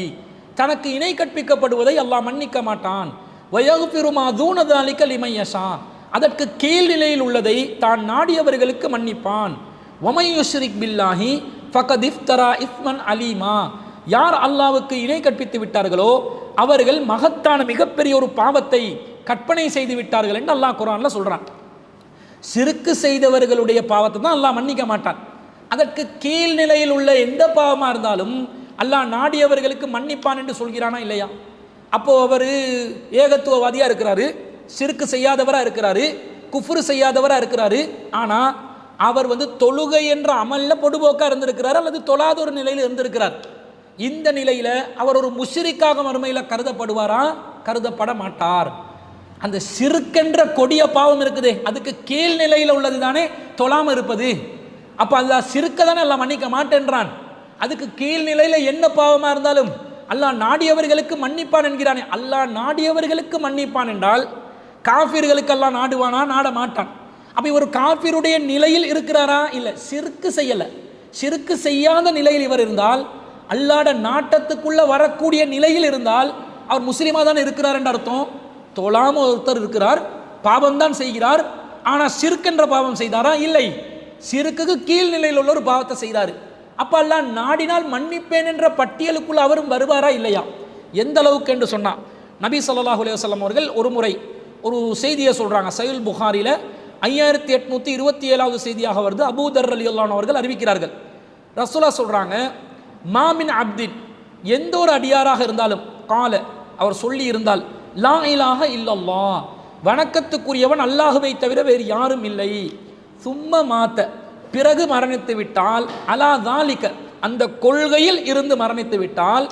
தனக்கு இணை கற்பிக்கப்படுவதை அல்லாஹ் மன்னிக்க மாட்டான். வயக்ஃபிரு மா தூன ஸாலிக லிமன் யஷா, அதற்கு கீழ் நிலையில் உள்ளதை தான் நாடியவர்களுக்கு மன்னிப்பான். வமை யுஷ்ரிக் பில்லாஹி ஃபகத் இஃப்தரா இஸ்மன் அலீமா, யார் அல்லாஹ்வுக்கு இணை கற்பித்து விட்டார்களோ அவர்கள் மகத்தான மிகப்பெரிய ஒரு பாவத்தை கற்பனை செய்து விட்டார்கள் என்று அல்லாஹ் குர்ஆன்ல சொல்றான். சிறுக்கு செய்தவர்களுடைய பாவத்தை தான் அல்லாஹ் மன்னிக்க மாட்டான். அதற்கு கீழ்நிலையில் உள்ள எந்த பாவமாக இருந்தாலும் அல்லாஹ் நாடியவர்களுக்கு மன்னிப்பான் என்று சொல்கிறானா இல்லையா? அப்போது அவர் ஏகத்துவவாதியாக இருக்கிறாரு, ஷிர்க் செய்யாதவராக இருக்கிறாரு, குஃப்ரு செய்யாதவராக இருக்கிறாரு. ஆனால் அவர் தொழுகை என்ற அமலில் பொடுபோக்காக இருந்திருக்கிறார் அல்லது தொழாத ஒரு நிலையில் இருந்திருக்கிறார். இந்த நிலையில் அவர் ஒரு முஷ்ரிக்காக மறுமையில் கருதப்படுவாரா? கருதப்பட மாட்டார். அந்த ஷிர்க் கொடிய பாவம் இருக்குதே, அதுக்கு கீழ்நிலையில் உள்ளது தானே தொழாமல் இருப்பது. அப்போ அல்லாஹ் ஷிர்க்கை தானே அல்லாஹ் மன்னிக்க மாட்டேன்றான். அதுக்கு கீழ்நிலையில் என்ன பாவமாக இருந்தாலும் அல்லாஹ் நாடியவர்களுக்கு மன்னிப்பான் என்கிறானே. அல்லாஹ் நாடியவர்களுக்கு மன்னிப்பான் என்றால் காஃபிர்களுக்கு அல்லாஹ் நாடுவானா? நாட மாட்டான். அப்போ இவர் காஃபிருடைய நிலையில் இருக்கிறாரா? இல்லை, ஷிர்க் செய்யலை. ஷிர்க் செய்யாத நிலையில் இவர் இருந்தால், அல்லாஹ்வுடைய நாட்டத்துக்குள்ளே வரக்கூடிய நிலையில் இருந்தால் அவர் முஸ்லீமாக தான் இருக்கிறார் என்ற அர்த்தம். தொழாமல் ஒருத்தர் இருக்கிறார், பாவம்தான் செய்கிறார், ஆனால் ஷிர்க் என்ற பாவம் செய்தாரா? இல்லை, ஷிர்க்குக்கு கீழ்நிலையில் உள்ள ஒரு பாவத்தை செய்தார். அப்போ அல்லாஹ் நாடினால் மன்னிப்பேன் என்ற பட்டியலுக்குள்ள அவரும் வருவாரா? இல்லையா? எந்த அளவுக்கு என்று சொன்னால், நபி ஸல்லல்லாஹு அலைஹி வஸல்லம் அவர்கள் ஒரு முறை ஒரு செய்தியை சொல்கிறாங்க. சஹீஹ் புகாரியில் 5827வது செய்தியாக வருது. அபூ தர் ரலியல்லாஹு அன்ஹு அவர்கள் அறிவிக்கிறார்கள். ரசூலுல்லாஹ் சொல்கிறாங்க, மாமின் அப்தின், எந்த ஒரு அடியாராக இருந்தாலும், கால அவர் சொல்லி இருந்தால், லா இலாஹ இல்லல்லாஹ், வணக்கத்துக்குரியவன் அல்லாஹுவை தவிர வேறு யாரும் இல்லை, சும்ம மாத்த, பிறகு மரணித்து விட்டால், அலா தாலிக, அந்த கொள்கையில் இருந்து மரணித்து விட்டால்,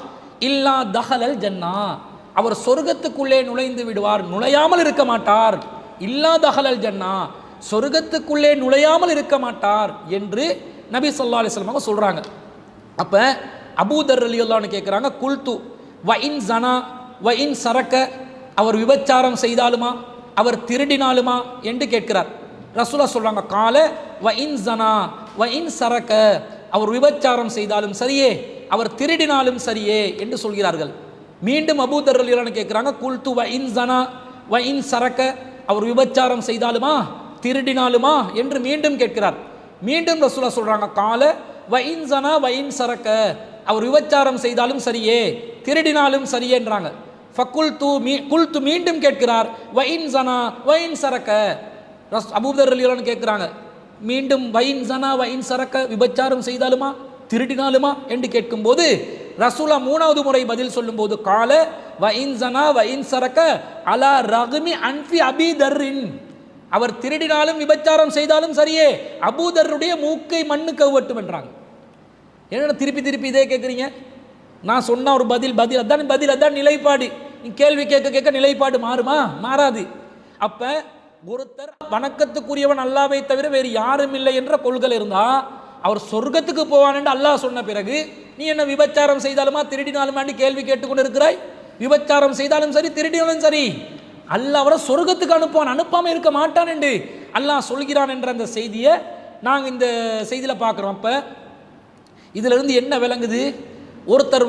இல்லா தஹலல் ஜன்னா, அவர் சொர்க்கத்துக்குள்ளே நுழைந்து விடுவார், நுழையாமல் இருக்க மாட்டார். இல்லா தஹலல் ஜன்னா, சொர்க்கத்துக்குள்ளே நுழையாமல் இருக்க மாட்டார் என்று நபி ஸல்லல்லாஹு அலைஹி வஸல்லம் சொல்றாங்க. அப்ப அபூ தர் ரலியல்லாஹு அன்ஹு கேட்குறாங்க, குல்து வ இன் ஜனா வ இன் சரக்க, அவர் விபச்சாரம் செய்தாலுமா, அவர் திருடினாலுமா என்று கேட்கிறார். ரசூலுல்லாஹ் சொல்றாங்க, கால வ இன் ஜனா வ இன் சரக்க, அவர் விபச்சாரம் செய்தாலும் சரியே, அவர் திருடினாலும் சரியே என்று சொல்கிறார்கள். மீண்டும் அபூ தர் ரலியல்லாஹு அன்ஹு கேட்குறாங்க, குல்து வ இன் ஜனா வ இன் சரக்க, அவர் விபச்சாரம் செய்தாலுமா திருடினாலுமா என்று மீண்டும் கேட்கிறார். மீண்டும் ரசூலுல்லாஹ் சொல்றாங்க, கால வ இன் ஜனா வ இன் சரக்க, அவர் விபச்சாரம் செய்தாலும் சரியே, திருடினாலும் சரியே என்றாங்க. குல்து மீண்டும் கேட்கிறார், வ இன் ஜனா வ இன் சரக்க, அபூ தர் ரலியல்லாஹு அன்ஹு கேட்குறாங்க, மீண்டும் வ இன் ஜனா வ இன் சரக்க, விபச்சாரம் செய்தாலுமா திருடினாலுமா என்று கேட்கும்போது ரசூலா மூணாவது முறை பதில் சொல்லும்போது, கால வ இன் ஜனா வ இன் சரக்க அலா ரக்மி அன்ஃபி அபீ தர்ரின், அவர் திருடினாலும் விபச்சாரம் செய்தாலும் சரியே, அபூதருடைய மூக்கை மண்ணு கவ்வட்டும் என்றாங்க. என்ன திருப்பி திருப்பி இதே கேட்குறீங்க? நான் சொன்ன ஒரு பதில் அதான் நிலைப்பாடு. நீ கேள்வி கேட்க கேட்க நிலைப்பாடு மாறுமா? மாறாது. அப்ப ஒருத்தர் வணக்கத்துக்குரியவன் அல்லாஹ்வை தவிர வேறு யாரும் இல்லை என்ற கொள்கை இருந்தா அவர் சொர்க்கத்துக்கு போவான் என்று அல்லாஹ் சொன்ன பிறகு நீ என்ன விபச்சாரம் செய்தாலுமா திருடினாலுமான்னு கேள்வி கேட்டுக்கொண்டு இருக்கிறாய்? விபச்சாரம் செய்தாலும் சரி திருடினாலும் சரி அல்லாஹ் அவரை சொர்க்கத்துக்கு அனுப்புவான், அனுப்பாமல் இருக்க மாட்டான் என்று அல்லாஹ் சொல்கிறான் என்ற அந்த செய்தியை நாங்கள் இந்த செய்தியில் பார்க்குறோம். அப்போ இதிலிருந்து என்ன விளங்குது? ஒருத்தர்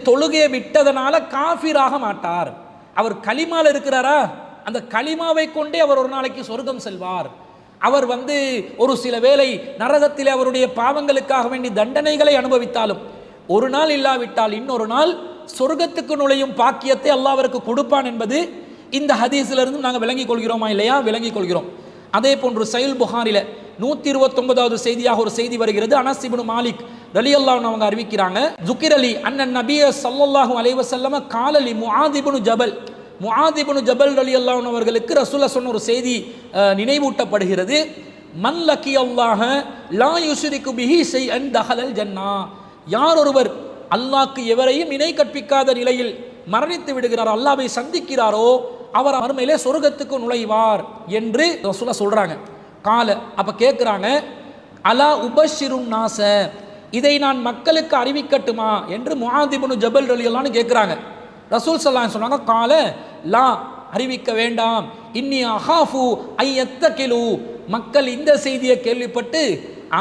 தொழுகையை விட்டதனால காஃபிராக மாட்டார். அவர் கலிமாவில் இருக்கிறாரா, அந்த கலிமாவை கொண்டே அவர் ஒரு நாளைக்கு சொர்க்கம் செல்வார். அவர் ஒரு சில வேளை நரகத்தில் அவருடைய பாவங்களுக்காக வேண்டி தண்டனைகளை அனுபவித்தாலும் ஒரு நாள் இல்லாவிட்டால் இன்னொரு நாள் சொர்க்கத்துக்கு நுழையும் பாக்கியத்தை அல்லாஹ் அவருக்கு கொடுப்பான் என்பது இந்த ஹதீஸிலிருந்து நாங்கள் விளங்கிக் கொள்கிறோமா இல்லையா? விளங்கிக் கொள்கிறோம். அதே போன்று சஹீஹ் புகாரில 129வது செய்தியாக ஒரு செய்தி வருகிறது. அனஸ் இப்னு மாலிக் ரலியல்லாஹு அன்ஹு அவங்க அறிவிக்கிறாங்க, ஜுக்கிரலி அன்னன் நபிய ஸல்லல்லாஹு அலைஹி வஸல்லம் காலலி முஆத் இப்னு ஜபல், முஆத் இப்னு ஜபல் ரலியல்லாஹு அன்ஹு அவர்களுக்கு ரசூலுல்லாஹ் சொன்ன ஒரு செய்தி நினைவூட்டப்படுகிறது. மன் லக்கியல்லாஹ லா யுஷ்ரிகு பிஹி ஷைஅன் தஹலல் ஜன்னா, யார் ஒருவர் அல்லாஹ்க்கு எவரையும் இணை கற்பிக்காத நிலையில் மரணித்து விடுகிறார், அல்லாஹ்வை சந்திக்கிறாரோ அவர் மறுமையிலே சொர்க்கத்துக்கு நுழைவார் என்று ரசூலுல்லாஹ் சொல்றாங்க. கால அப்ப கேட்குறாங்க, அலா உபஷிரும் நாச, இதை நான் மக்களுக்கு அறிவிக்கட்டுமா என்று முஆத் இப்னு ஜபல் ரலியல்லாஹு அன்ஹு கேட்குறாங்க. ரசூல் ஸல்லல்லாஹு அலைஹி வஸல்லம் சொன்னாங்க, கால லா, அறிவிக்க வேண்டாம், இன்னி அஹாஃபு ஐயத்தகிலு, மக்கள் இந்த செய்தியை கேள்விப்பட்டு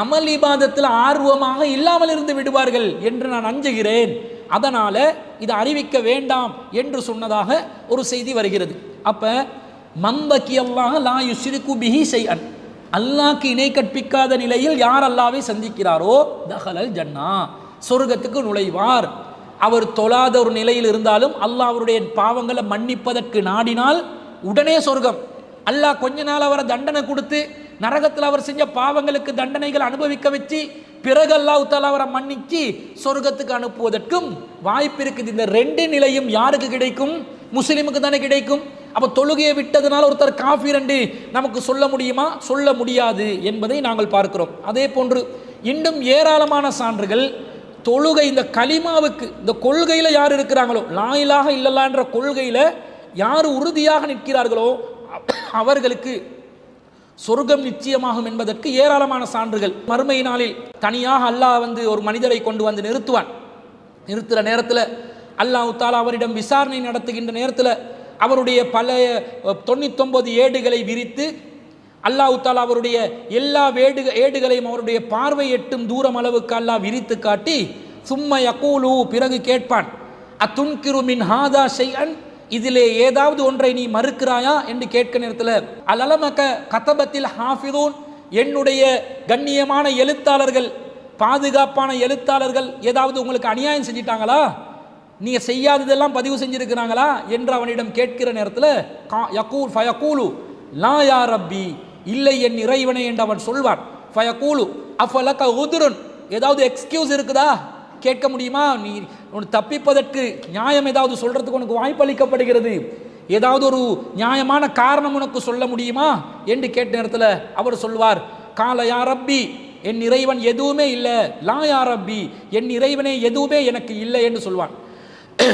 அமல் இபாதத்தில் ஆர்வமாக இல்லாமல் இருந்து விடுவார்கள் என்று நான் அஞ்சுகிறேன், அதனால இதை அறிவிக்க வேண்டாம் என்று சொன்னதாக ஒரு செய்தி வருகிறது. அப்ப மம்பக்கியல்லாஹ லா யுஷ்ரிகு பிஹி ஷைஅன், அல்லாஹ்க்கு இணை கற்பிக்காத நிலையில் யார் அல்லாஹ்வை சந்திக்கிறாரோ தஹலல் ஜன்னா, சொர்க்கத்துக்கு நுழைவார். அவர் தொழாத ஒரு நிலையில் இருந்தாலும் அல்லாஹ் அவருடைய பாவங்களை மன்னிப்பதற்கு நாடினால் உடனே சொர்க்கம். அல்லாஹ் கொஞ்ச நாள் அவரை தண்டனை கொடுத்து நரகத்தில் அவர் செஞ்ச பாவங்களுக்கு தண்டனைகள் அனுபவிக்க வச்சு பிறகு அல்லாஹ் தஆலா அவரை மன்னிச்சு சொர்க்கத்துக்கு அனுப்புவதற்கும் வாய்ப்பு இருக்குது. இந்த ரெண்டு நிலையும் யாருக்கு கிடைக்கும்? முஸ்லிமுக்கு தானே கிடைக்கும். அப்போ தொழுகையை விட்டதுனால ஒருத்தர் காஃபிர் என்று நமக்கு சொல்ல முடியுமா? சொல்ல முடியாது என்பதை நாங்கள் பார்க்கிறோம். அதே போன்று இன்னும் ஏராளமான சான்றுகள் தொழுகை, இந்த கலிமாவுக்கு, இந்த கொள்கையில் யார் இருக்கிறாங்களோ, லா இலாஹ இல்லல்லாஹ் என்ற கொள்கையில் யார் உறுதியாக நிற்கிறார்களோ அவர்களுக்கு சொர்க்கம் நிச்சயமாகும் என்பதற்கு ஏராளமான சான்றுகள். மறுமை நாளில் தனியாக அல்லாஹ் ஒரு மனிதரை கொண்டு வந்து நிறுத்துவான். நிறுத்துகிற நேரத்தில் அல்லாஹ் தஆலா அவரிடம் விசாரணை நடத்துகின்ற நேரத்தில் அவருடைய பழைய 99 ஏடுகளை விரித்து அல்லாஹ் தஆலா அவருடைய எல்லா ஏடுகளையும் அவருடைய பார்வை எட்டும் தூரம் அளவுக்கு அல்லாஹ் விரித்து காட்டி சும்ம யகூலு, பிறகு கேட்பான், அத்துன்கிரு மின் ஹாதா ஷைஅன், இதிலே ஏதாவது ஒன்றை நீ மறுக்கிறாயா என்று கேட்க நேரத்தில் அலலமக கதபத்தில் ஹாஃபிதூன், என்னுடைய கண்ணியமான எழுத்தாளர்கள், பாதுகாப்பான எழுத்தாளர்கள் ஏதாவது உங்களுக்கு அநியாயம் செஞ்சிட்டாங்களா, நீங்க செய்யாததெல்லாம் பதிவு செஞ்சிருக்கிறாங்களா என்று அவனிடம் கேட்கிற நேரத்தில் யகூல் ஃபயகூலு லா யா ரப்பி, இல்லை என் இறைவனே என்று அவன் சொல்வான். ஃபயகூலு அஃபலக உதுருன், ஏதாவது எக்ஸ்கியூஸ் இருக்குதா, கேட்க முடியுமா, நீ தப்பிப்பதற்கு நியாயம் ஏதாவது சொல்றதுக்கு உனக்கு வாய்ப்பளிக்கப்படுகிறது, ஏதாவது ஒரு நியாயமான காரணம் உனக்கு சொல்ல முடியுமா என்று கேட்ட நேரத்தில் அவர் சொல்வார், கால யா ரப்பி, என் இறைவன் எதுவுமே இல்லை, லா யா ரப்பி, என் இறைவனே எதுவுமே எனக்கு இல்லை என்று சொல்வான்.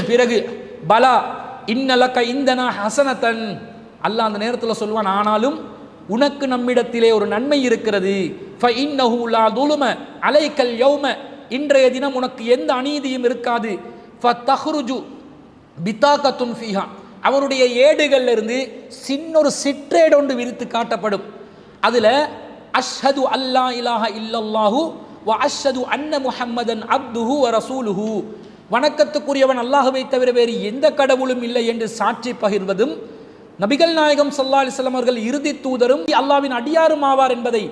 பிறகு பலா இன்னலக்க இந்தனா ஹசனத்தன், அல்லாஹ் அந்த நேரத்தில் சொல்வான், ஆனாலும் உனக்கு நம்மிடத்திலே ஒரு நன்மை இருக்கிறது. ஃபஇன்னஹு லா துலும அலைக்கல் யௌம, இன்றைய தினம் உனக்கு எந்த அநீதியும் இருக்காது. ஃபதஹ்ருஜு பிதாகத்துன் ஃபீஹா, அவருடைய ஏடுகள்ல இருந்து சின்னொரு சிற்றேடு ஒன்று விரித்து காட்டப்படும். அதுல அஷ்ஹது அல்லா இலாஹ இல்லல்லாஹு வ அஷ்ஹது அன்ன முஹம்மதன் அப்துஹு வ ரசூலுஹு, வணக்கத்துக்குரியவன் அல்லாஹ்வை தவிர வேறு எந்த கடவுளும் இல்லை என்று சாட்சி பகிர்வதும், நபிகள் நாயகம் ஸல்லல்லாஹு அலைஹி வஸல்லம் அவர்கள் இறுதி தூதரும் அல்லாஹ்வின் அடியாரும் ஆவார் என்பதை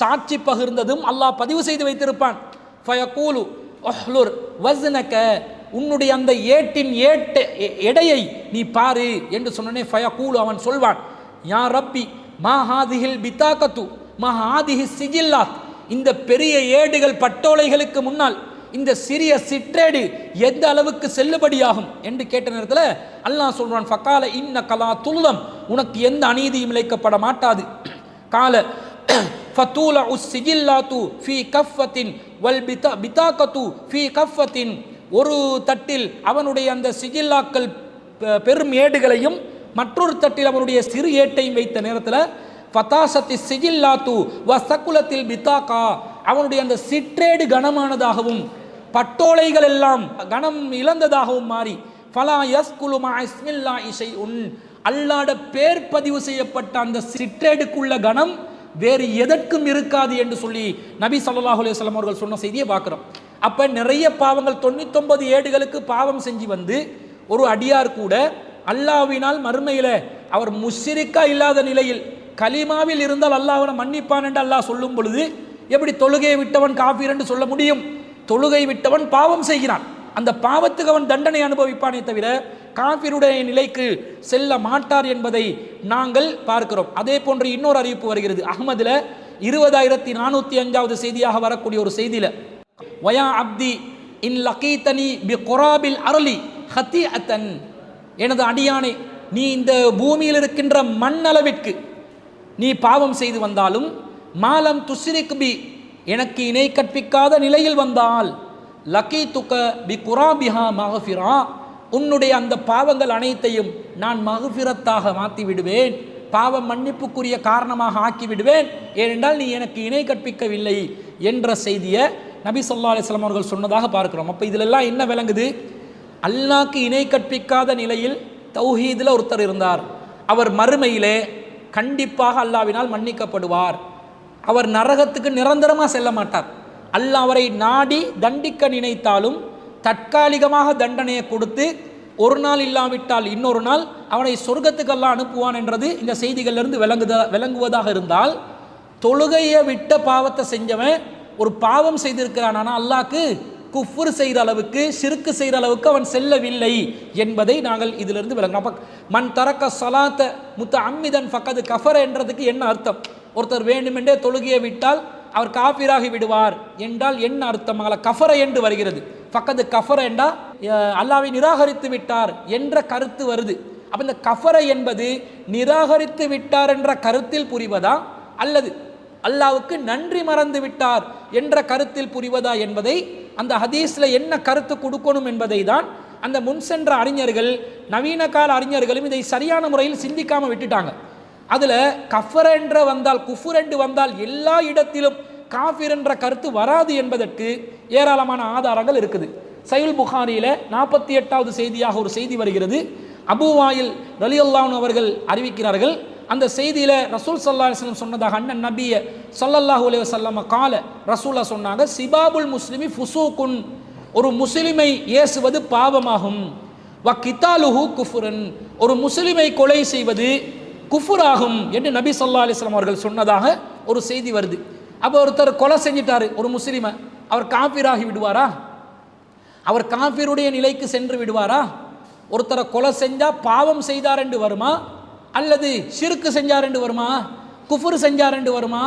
சாட்சி பகிர்ந்ததும் அல்லாஹ் பதிவு செய்து வைத்திருப்பான். ஃபயகூலு உஹ்லுர் வஸ்னக, உன்னுடைய அந்த ஏட்டின் எடையை நீ பாரு என்று சொன்னனே. ஃபயகூலு, அவன் சொல்வான், யா ரப்பி மா ஹாதிஹில் பிதாகத்து மா ஹாதிஹி சிஜில்லாத், இந்த பெரிய ஏடுகள் பட்டோலைகளுக்கு முன்னால் இந்த சிறிய சிற்றேடு எந்த அளவுக்கு செல்லுபடியாகும் என்று கேட்ட நேரத்தில் அல்லாஹ் சொல்றான், ஃபகால இன்ன கலா துல்லம், உனக்கு எந்த அநீதியும் இழைக்கப்பட மாட்டாது. கால ஃபதூல உஸ் சிஜில்லாத்து ஃபீ கஃபத்தின் வல் பிதாகத்து ஃபீ கஃபத்தின், ஒரு தட்டில் அவனுடைய அந்த சிஜில்லாக்கள் பெரும் ஏடுகளையும் மற்றொரு தட்டில் அவனுடைய சிறு ஏட்டையும் வைத்த நேரத்தில் ஃபதாசத்தி சிஜில்லாத்து வ சகுலத்தில் பிதாகா, அவனுடைய அந்த சிற்றேடு கனமானதாகவும் பட்டோலைகள் எல்லாம் கனம் இழந்ததாகவும் மாறி ஃபலா யஸ்குலு மா இஸ்மில்லாஹி ஷைஉன், அல்லாஹ்வுடைய பேர் பதிவு செய்யப்பட்ட அந்த சிற்றேடுக்குள்ள கனம் வேறு எதற்கும் இருக்காது என்று சொல்லி நபி ஸல்லல்லாஹு அலைஹி வஸல்லம் அவர்கள் சொன்ன செய்தியை பார்க்கிறோம். அப்ப நிறைய பாவங்கள் 99 ஏடுகளுக்கு பாவம் செஞ்சு வந்து ஒரு அடியார் கூட அல்லாஹ்வினால் மறுமையில அவர் முஷ்ரிக்கா இல்லாத நிலையில் கலிமாவில் இருந்தால் அல்லாஹ்வை மன்னிப்பான் என்று அல்லாஹ் சொல்லும் பொழுது எப்படி தொழுகையை விட்டவன் காஃபிர் என்று சொல்ல முடியும்? தொழுகை விட்டவன் பாவம் செய்கிறான், அந்த பாவத்துக்கு அவன் தண்டனை அனுபவிப்பானே தவிர காஃபிருடைய நிலைக்கு செல்ல மாட்டார் என்பதை நாங்கள் பார்க்கிறோம். அதே போன்று இன்னொரு அறிவிப்பு வருகிறது. அஹ்மதுல 20405வது செய்தியாக வரக்கூடிய ஒரு செய்தியில, வயா அப்தி இன் லகீதனி பி குராபில் அர்லி ஹதீஅத்தன், எனது அடியானே, நீ இந்த பூமியில் இருக்கின்ற மண் அளவிற்கு நீ பாவம் செய்து வந்தாலும், மாலம் துஸ்ரிக் பி, எனக்கு இணை கற்பிக்காத நிலையில் வந்தால், லகீதுக பி குராபிஹா மக்ஃபிரா, உன்னுடைய அந்த பாவங்கள் அனைத்தையும் நான் மக்ஃபிரத்தாக மாற்றி விடுவேன், பாவம் மன்னிப்புக்குரிய காரணமாக ஆக்கி விடுவேன், ஏனென்றால் நீ எனக்கு இணை கற்பிக்கவில்லை என்ற செய்தியை நபி ஸல்லல்லாஹு அலைஹி வஸல்லம் அவர்கள் சொன்னதாக பார்க்கிறோம். அப்போ இதிலெல்லாம் என்ன விளங்குது? அல்லாஹ்க்கு இணை கற்பிக்காத நிலையில் தௌஹீதில் ஒருத்தர் இருந்தார், அவர் மறுமையிலே கண்டிப்பாக அல்லாஹ்வினால் மன்னிக்கப்படுவார், அவர் நரகத்துக்கு நிரந்தரமாக செல்ல மாட்டார். அல்லாஹ் அவரை நாடி தண்டிக்க நினைத்தாலும் தற்காலிகமாக தண்டனையை கொடுத்து ஒரு நாள் இல்லாவிட்டால் இன்னொரு நாள் அவனை சொர்க்கத்துக்கு அல்லாஹ் அனுப்புவான் என்றது இந்த செய்திகளிலிருந்து விளங்குவதாக இருந்தால், தொழுகையை விட்ட பாவத்தை செஞ்சவன் ஒரு பாவம் செய்திருக்கிறான், ஆனால் அல்லாஹ்க்கு குஃப்ர் செய்கிற அளவுக்கு ஷிர்க் செய்கிற அளவுக்கு அவன் செல்லவில்லை என்பதை நாங்கள் இதிலிருந்து விளங்கணும். அப்போ மன் தரக்க சலாத்த முத்த அம்மிதன் ஃபக்கது கஃபர என்றதுக்கு என்ன அர்த்தம்? ஒருத்தர் வேண்டுமென்றே தொழுகையை விட்டால் அவர் காஃபிராகி விடுவார் என்றால் என்ன அர்த்தமாக கஃபர என்று வருகிறது. ஃபக்கது கஃபர என்றா அல்லாஹ்வை நிராகரித்து விட்டார் என்ற கருத்து வருது. அப்போ இந்த கஃபர என்பது நிராகரித்து விட்டார் என்ற கருத்தில் புரிவதா அல்லது அல்லாஹ்வுக்கு நன்றி மறந்து விட்டார் என்ற கருத்தில் புரிவதா என்பதை அந்த ஹதீஸ்ல என்ன கருத்து கொடுக்கணும் என்பதை தான் அந்த முன் சென்ற அறிஞர்கள், நவீன கால அறிஞர்களும் இதை சரியான முறையில் சிந்திக்காம விட்டுட்டாங்க. அதுல கஃபர என்ற வந்தால், குஃபுர் என்று வந்தால் எல்லா இடத்திலும் காஃபிர் என்ற கருத்து வராது என்பதற்கு ஏராளமான ஆதாரங்கள் இருக்குது. சஹீஹ் புகாரியில 48வது செய்தியாக ஒரு செய்தி வருகிறது. அபூ வாயில் ரலியல்லாஹு அன்ஹு அவர்கள் அறிவிக்கிறார்கள். அந்த செய்தியில ரசூல் ஸல்லல்லாஹு அலைஹி வஸல்லம் சொன்னதாக அண்ணன் நபிய ஸல்லல்லாஹு அலைஹி வஸல்லம் கால ரசூலா சொன்னாங்க, சிபாபுல் முஸ்லிமி ஃபுசூகுன், ஒரு முஸ்லிமை ஏசுவது பாவமாகும். வ கிதாலுஹு குஃப்ரன், ஒரு முஸ்லிமை கொலை செய்வது குஃபுராகும் என்று நபி ஸல்லல்லாஹு அலைஹி வஸல்லம் அவர்கள் சொன்னதாக ஒரு செய்தி வருது. அப்போ ஒருத்தர் கொலை செஞ்சிட்டாரு ஒரு முஸ்லிமை, அவர் காஃபிராகி விடுவாரா? அவர் காஃபிருடைய நிலைக்கு சென்று விடுவாரா? ஒருத்தரை கொலை செஞ்சா பாவம் செய்தார் என்று வருமா அல்லது ஷிர்க் செஞ்சார் என்று வருமா, குஃபுர் செஞ்சார் என்று வருமா?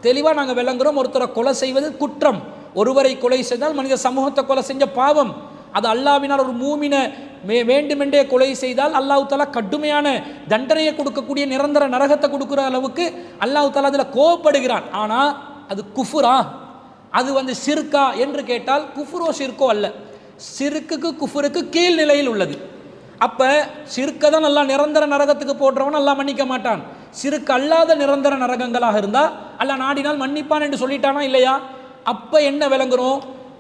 தெளிவாக நாங்கள் விளங்குறோம். ஒருத்தரை கொலை செய்வது குற்றம். ஒருவரை கொலை செய்தால் மனித சமூகத்தை கொலை செஞ்ச பாவம். அது அல்லாஹ்வினால் ஒரு மூமினை வேண்டுமென்றே கொலை செய்தால் அல்லாஹ் தஆலா கடுமையான தண்டனையை கொடுக்கக்கூடிய நிரந்தர நரகத்தை கொடுக்குற அளவுக்கு அல்லாஹ் தஆலா அதில் கோபப்படுகிறான். ஆனால் அது குஃபுரா, அது ஷிர்கா என்று கேட்டால் குஃபுரோ ஷிர்கோ அல்ல. ஷிர்க்குக்கு குஃபுருக்கு கீழ் நிலையில் உள்ளது. அப்போ ஷிர்க்கை தான் நல்லா நிரந்தர நரகத்துக்கு போடுறவன் அல்லாஹ் மன்னிக்க மாட்டான். ஷிர்க் அல்லாத நிரந்தர நரகங்களாக இருந்தால் அல்லாஹ் நாடினால் மன்னிப்பான் என்று சொல்லிட்டானா இல்லையா? அப்போ என்ன விளங்குறோம்?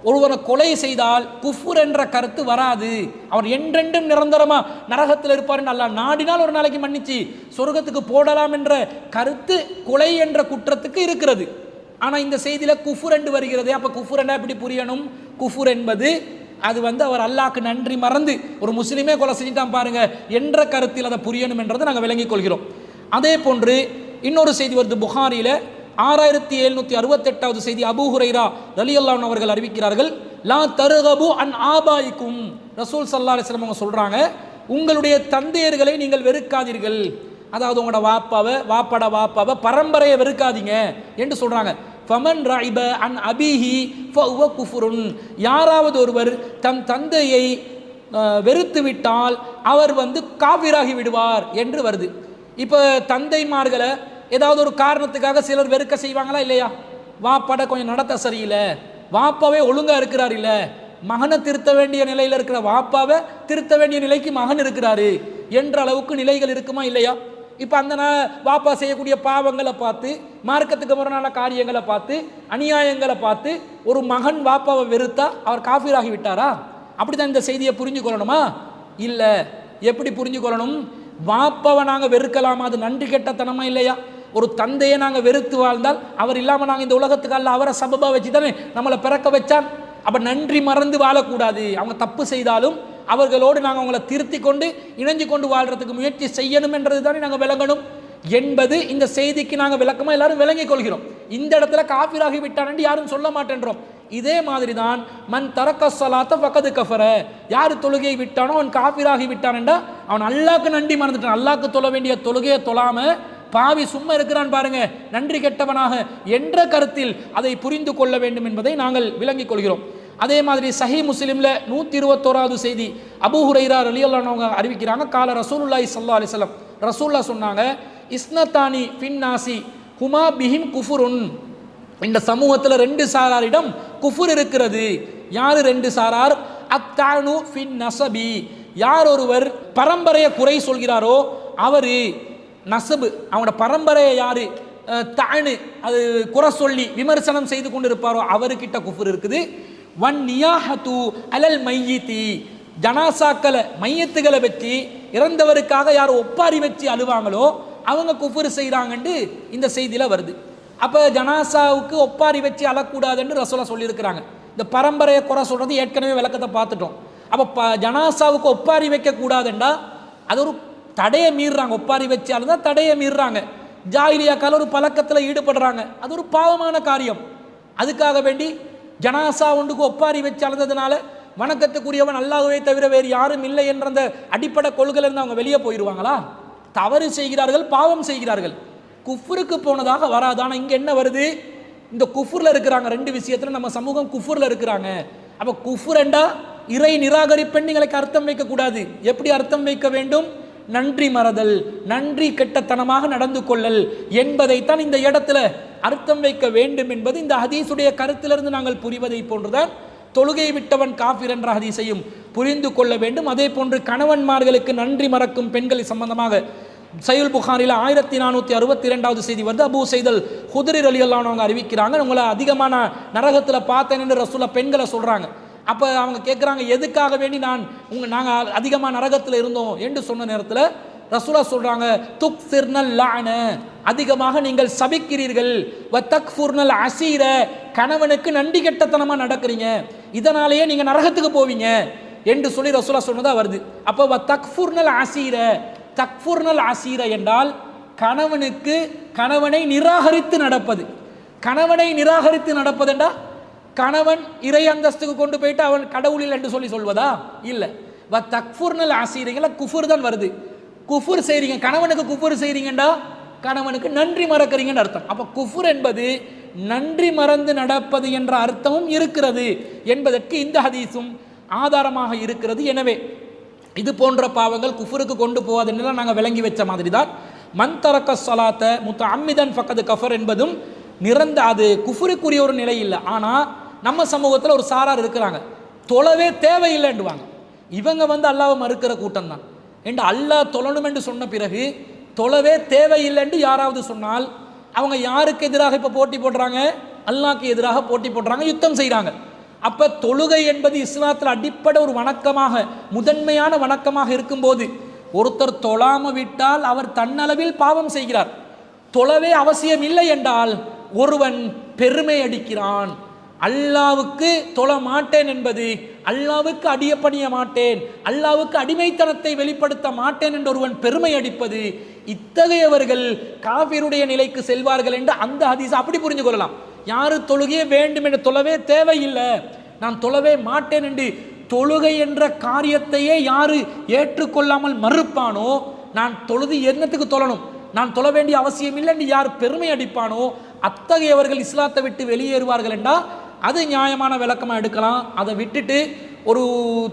ஒருவரை கொலை செய்தால் குஃபுர் என்ற கருத்து வராது. அவர் என்றென்றும் நிரந்தரமா நரகத்தில் இருப்பார் என்று அல்லாஹ் நாடினால் ஒரு நாளைக்கு மன்னிச்சு சொர்க்கத்துக்கு போடலாம் என்ற கருத்து கொலை என்ற குற்றத்துக்கு இருக்கிறது. ஆனால் இந்த செய்தியில குஃபுர் என்று வருகிறது. அப்போ குஃபுர் என்ன எப்படி புரியணும்? குஃபுர் என்பது அது அவர் அல்லாஹ்க்கு நன்றி மறந்து ஒரு முஸ்லிமே கொலை செஞ்சுட்டான் பாருங்க என்ற கருத்தில் அதை புரியணும் என்றதை நாங்கள் விளங்கிக் கொள்கிறோம். அதே போன்று இன்னொரு செய்தி வருது புகாரியில 6768வது செய்தி. அபூ ஹுரைரா ரலியல்லாஹு அன்ஹு அவர்கள் அறிவிக்கிறார்கள், லா தர்கபு அன் ஆபாயிக்கும், ரசூல் ஸல்லல்லாஹு அலைஹி வஸல்லம் அவங்க சொல்றாங்க, உங்களுடைய தந்தையர்களை நீங்கள் வெறுக்காதீர்கள். அதாவது உங்களோட வாப்பாவை பரம்பரையை வெறுக்காதீங்க என்று சொல்றாங்க. ஃபமன் ரஇப அன் அபீஹி ஃபஹுவ குஃப்ருன், யாராவது ஒருவர் தம் தந்தையை வெறுத்து விட்டால் அவர் காஃபிராகி விடுவார் என்று வருது. இப்போ தந்தைமார்களை ஏதாவது ஒரு காரணத்துக்காக சிலர் வெறுக்க செய்வாங்களா இல்லையா? வாப்பாட கொஞ்சம் நடத்த சரியில்லை, வாப்பாவே ஒழுங்கா இருக்கிறார், இல்லை மகனை திருத்த வேண்டிய நிலையில் இருக்கிற வாப்பாவை திருத்த வேண்டிய நிலைக்கு மகன் இருக்கிறாரு என்ற அளவுக்கு நிலைகள் இருக்குமா இல்லையா? இப்போ அந்த வாப்பா செய்யக்கூடிய பாவங்களை பார்த்து, மார்க்கத்துக்கு முரணான காரியங்களை பார்த்து, அநியாயங்களை பார்த்து ஒரு மகன் வாப்பாவை வெறுத்தா அவர் காஃபிராகி விட்டாரா? அப்படிதான் இந்த செய்தியை புரிஞ்சு கொள்ளணுமா? இல்லை. எப்படி புரிஞ்சு கொள்ளணும்? வாப்பாவை நாங்கள் வெறுக்கலாமா? அது நன்றி கெட்டத்தனமா இல்லையா? ஒரு தந்தையை நாங்கள் வெறுத்து வாழ்ந்தால் அவர் இல்லாமல் நாங்கள் இந்த உலகத்துக்கு அல்ல அவரை சபபா வச்சு தானே நம்மளை பிறக்க வச்சான். அப்போ நன்றி மறந்து வாழக்கூடாது. அவங்க தப்பு செய்தாலும் அவர்களோடு நாங்கள் அவங்கள திருத்தி கொண்டு இணைஞ்சு கொண்டு வாழ்றதுக்கு முயற்சி செய்யணும் என்றது தானே நாங்கள் விளங்கணும் என்பது இந்த செய்திக்கு நாங்கள் விளக்கமாக எல்லாரும் விளங்கிக் கொள்கிறோம். இந்த இடத்துல காஃபிராகி விட்டான் என்று யாரும் சொல்ல மாட்டேன்றோம். இதே மாதிரி தான் மன் தரக்க ஸலாத்த ஃபக்கது கஃபர, யார் தொழுகையை விட்டானோ அவன் காஃபிராகி விட்டான் என்றா அவன் அல்லாஹ்க்கு நன்றி மறந்துட்டான். அல்லாஹ்க்கு தொழ வேண்டிய தொழுகையை தொழாம பாவி சும்மா இருக்கிறான் பாருங்க, நன்றி கெட்டவனாக என்ற கருத்தில் அதை புரிந்து கொள்ள வேண்டும் என்பதை நாங்கள் விளங்கிக் கொள்கிறோம். அதே மாதிரி சஹீஹ் முஸ்லிம்ல 121வது செய்தி. அபூ ஹுரைரா ரலியல்லாஹு அன்ஹு அறிவிக்கிறாங்க, கால ரசூலுல்லாஹி ஸல்லல்லாஹு அலைஹி வஸல்லம், ரசூலுல்லாஹ் சொன்னாங்க, இஸ்னத்தானி ஃபின்னாசி ஹுமா பிஹிம் குஃபுருன், இந்த சமூகத்தில் ரெண்டு சாராரிடம் குஃபுர் இருக்கிறது. யார் ரெண்டு சாரார்? அத்தானு ஃபின் நஸபி, யார் ஒருவர் பரம்பரையை குறை சொல்கிறாரோ அவர் நசபு, அவனோட பரம்பரையை யாரு தானு அது குறை சொல்லி விமர்சனம் செய்து கொண்டு இருப்பாரோ அவர்கிட்ட குஃபுர் இருக்குது. வன் நியாஹத்து அலல் மையித்தி, ஜனாசாக்களை மையத்துகளை வச்சு இறந்தவருக்காக யார் ஒப்பாரி வச்சு அழுவாங்களோ அவங்க குஃபுர் செய்கிறாங்கன்னு இந்த செய்தியில் வருது. அப்போ ஜனாசாவுக்கு ஒப்பாரி வச்சு அழக்கூடாதுன்னு ரசூலா சொல்லியிருக்கிறாங்க. இந்த பரம்பரையை குறை சொல்கிறது ஏற்கனவே விளக்கத்தை பார்த்துட்டோம். அப்போ ஜனாசாவுக்கு ஒப்பாரி வைக்கக்கூடாதுண்டா அது ஒரு தடையை மீறுறாங்க. ஒப்பாரி வச்சு அழுதா தடையை மீறுறாங்க. ஜாஹிலியாக்கால ஒரு பழக்கத்தில் ஈடுபடுறாங்க, அது ஒரு பாவமான காரியம். அதுக்காக வேண்டி ஜனாசா ஒன்றுக்கு ஒப்பாரி வச்சு அழுந்ததுனால வணக்கத்துக்குரியவன் அல்லாஹ்வை தவிர வேறு யாரும் இல்லை என்ற அந்த அடிப்படை கொள்கையிலிருந்து அவங்க வெளியே போயிடுவாங்களா? தவறு செய்கிறார்கள், பாவம் செய்கிறார்கள், குஃப்ருக்கு போனதாக வராது. ஆனால் இங்கே என்ன வருது? இந்த குஃபுர்ல இருக்கிறாங்க. ரெண்டு விஷயத்துல நம்ம சமூகம் குஃபுர்ல இருக்கிறாங்க. அப்ப குஃபுர்ண்டா இறை நிராகரிப்பெண் எங்களுக்கு அர்த்தம் வைக்க கூடாது. எப்படி அர்த்தம் வைக்க வேண்டும்? நன்றி மறதல், நன்றி கெட்டத்தனமாக நடந்து கொள்ளல் என்பதைத்தான் இந்த இடத்துல அர்த்தம் வைக்க வேண்டும் என்பது இந்த ஹதீஸுடைய கருத்திலிருந்து நாங்கள் புரிவதை போன்றுதான் தொழுகை விட்டவன் காஃபிர் என்ற ஹதீஸையும் புரிந்து கொள்ள வேண்டும். அதே போன்று கணவன்மார்களுக்கு நன்றி மறக்கும் பெண்கள் சம்பந்தமாக சஹீஹுல் புகாரில 1462வது செய்தி வந்து அபூ சைதல் ஹுத்ரி ரலியல்லாஹு அன்ஹு அறிவிக்கிறாங்க, உங்களை அதிகமான நரகத்தில் பார்த்தேன் என்று ரசூலுல்லாஹ் பெண்களை சொல்றாங்க. அப்போ அவங்க கேட்குறாங்க, எதுக்காக வேண்டி நாங்கள் அதிகமாக நரகத்தில் இருந்தோம் என்று சொன்ன நேரத்தில் ரசூலுல்லாஹ் சொல்றாங்க, துக்ஸிர்னல் லஅன, அதிகமாக நீங்கள் சபிக்கிறீர்கள், வ தக்ஃபுர்னல் அஸீர, கணவனுக்கு நன்றி கெட்டத்தனமாக நடக்கிறீங்க, இதனாலேயே நீங்கள் நரகத்துக்கு போவீங்க என்று சொல்லி ரசூலுல்லாஹ் சொன்னதா வருது. அப்போ வ தக்ஃபுர்னல் அஸீர, தக்ஃபுர்னல் அஸீர என்றால் கணவனை நிராகரித்து நடப்பது. கணவனை நிராகரித்து நடப்பதுண்டா கணவன் இறை அந்தஸ்துக்கு கொண்டு போயிட்டு அவன் கடவுளில் என்று சொல்லி சொல்வதா? இல்லை. வ தக்ஃபுர்னல் அஸீரங்கள குஃபுர் தான் வருது. குஃபுர் செய்றீங்க, கணவனுக்கு குஃபுர் செய்றீங்கண்டா கணவனுக்கு நன்றி மறக்கிறீங்கன்னு அர்த்தம். அப்போ குஃபுர் என்பது நன்றி மறந்து நடப்பது என்ற அர்த்தமும் இருக்கிறது என்பதற்கு இந்த ஹதீஸும் ஆதாரமாக இருக்கிறது. எனவே இது போன்ற பாவங்கள் குஃபுருக்கு கொண்டு போவதெல்லாம் நாங்கள் விளங்கி வச்ச மாதிரி தான் மன் தரக்க ஸலாத்த முத்தஅம்மிதன் ஃபக்கத் கஃபர் என்பதும் அது குஃபுருக்குரிய ஒரு நிலை இல்லை. ஆனால் நம்ம சமூகத்தில் ஒரு சாரார் இருக்கிறாங்க, தொழவே தேவையில்லைன்னுவாங்க. இவங்க வந்து அல்லாஹ்வை மறுக்கிற கூட்டம் தான். என்று அல்லாஹ் தொழணும் என்று சொன்ன பிறகு தொழவே தேவையில்லை என்று யாராவது சொன்னால் அவங்க யாருக்கு எதிராக இப்போ போட்டி போடுறாங்க? அல்லாஹ்க்கு எதிராக போட்டி போடுறாங்க, யுத்தம் செய்கிறாங்க. அப்போ தொழுகை என்பது இஸ்லாத்தில் அடிப்படை ஒரு வணக்கமாக, முதன்மையான வணக்கமாக இருக்கும்போது ஒருத்தர் தொழாம விட்டால் அவர் தன்னளவில் பாவம் செய்கிறார். தொழவே அவசியம் இல்லை என்றால் ஒருவன் பெருமை அடிக்கிறான். அல்லாவுக்கு தொழ மாட்டேன் என்பது அல்லாவுக்கு அடியப்பணிய மாட்டேன், அல்லாவுக்கு அடிமைத்தனத்தை வெளிப்படுத்த மாட்டேன் என்று ஒருவன் பெருமை அடிப்பது, இத்தகையவர்கள் காஃபிருடைய நிலைக்கு செல்வார்கள் என்று அந்த ஹதீஸ் அப்படி புரிஞ்சு கொள்ளலாம். யாரு தொழுகையே வேண்டும் என்று தொழவே தேவையில்லை, நான் தொழவே மாட்டேன் என்று தொழுகை என்ற காரியத்தையே யாரு ஏற்றுக்கொள்ளாமல் மறுப்பானோ, நான் தொழுது என்னத்துக்கு தொழணும், நான் தொழ வேண்டிய அவசியம் இல்லை என்று யார் பெருமை அடிப்பானோ அத்தகையவர்கள் இஸ்லாத்தை விட்டு வெளியேறுவார்கள் என்றால் அது நியாயமான விளக்கமாக எடுக்கலாம். அதை விட்டுட்டு ஒரு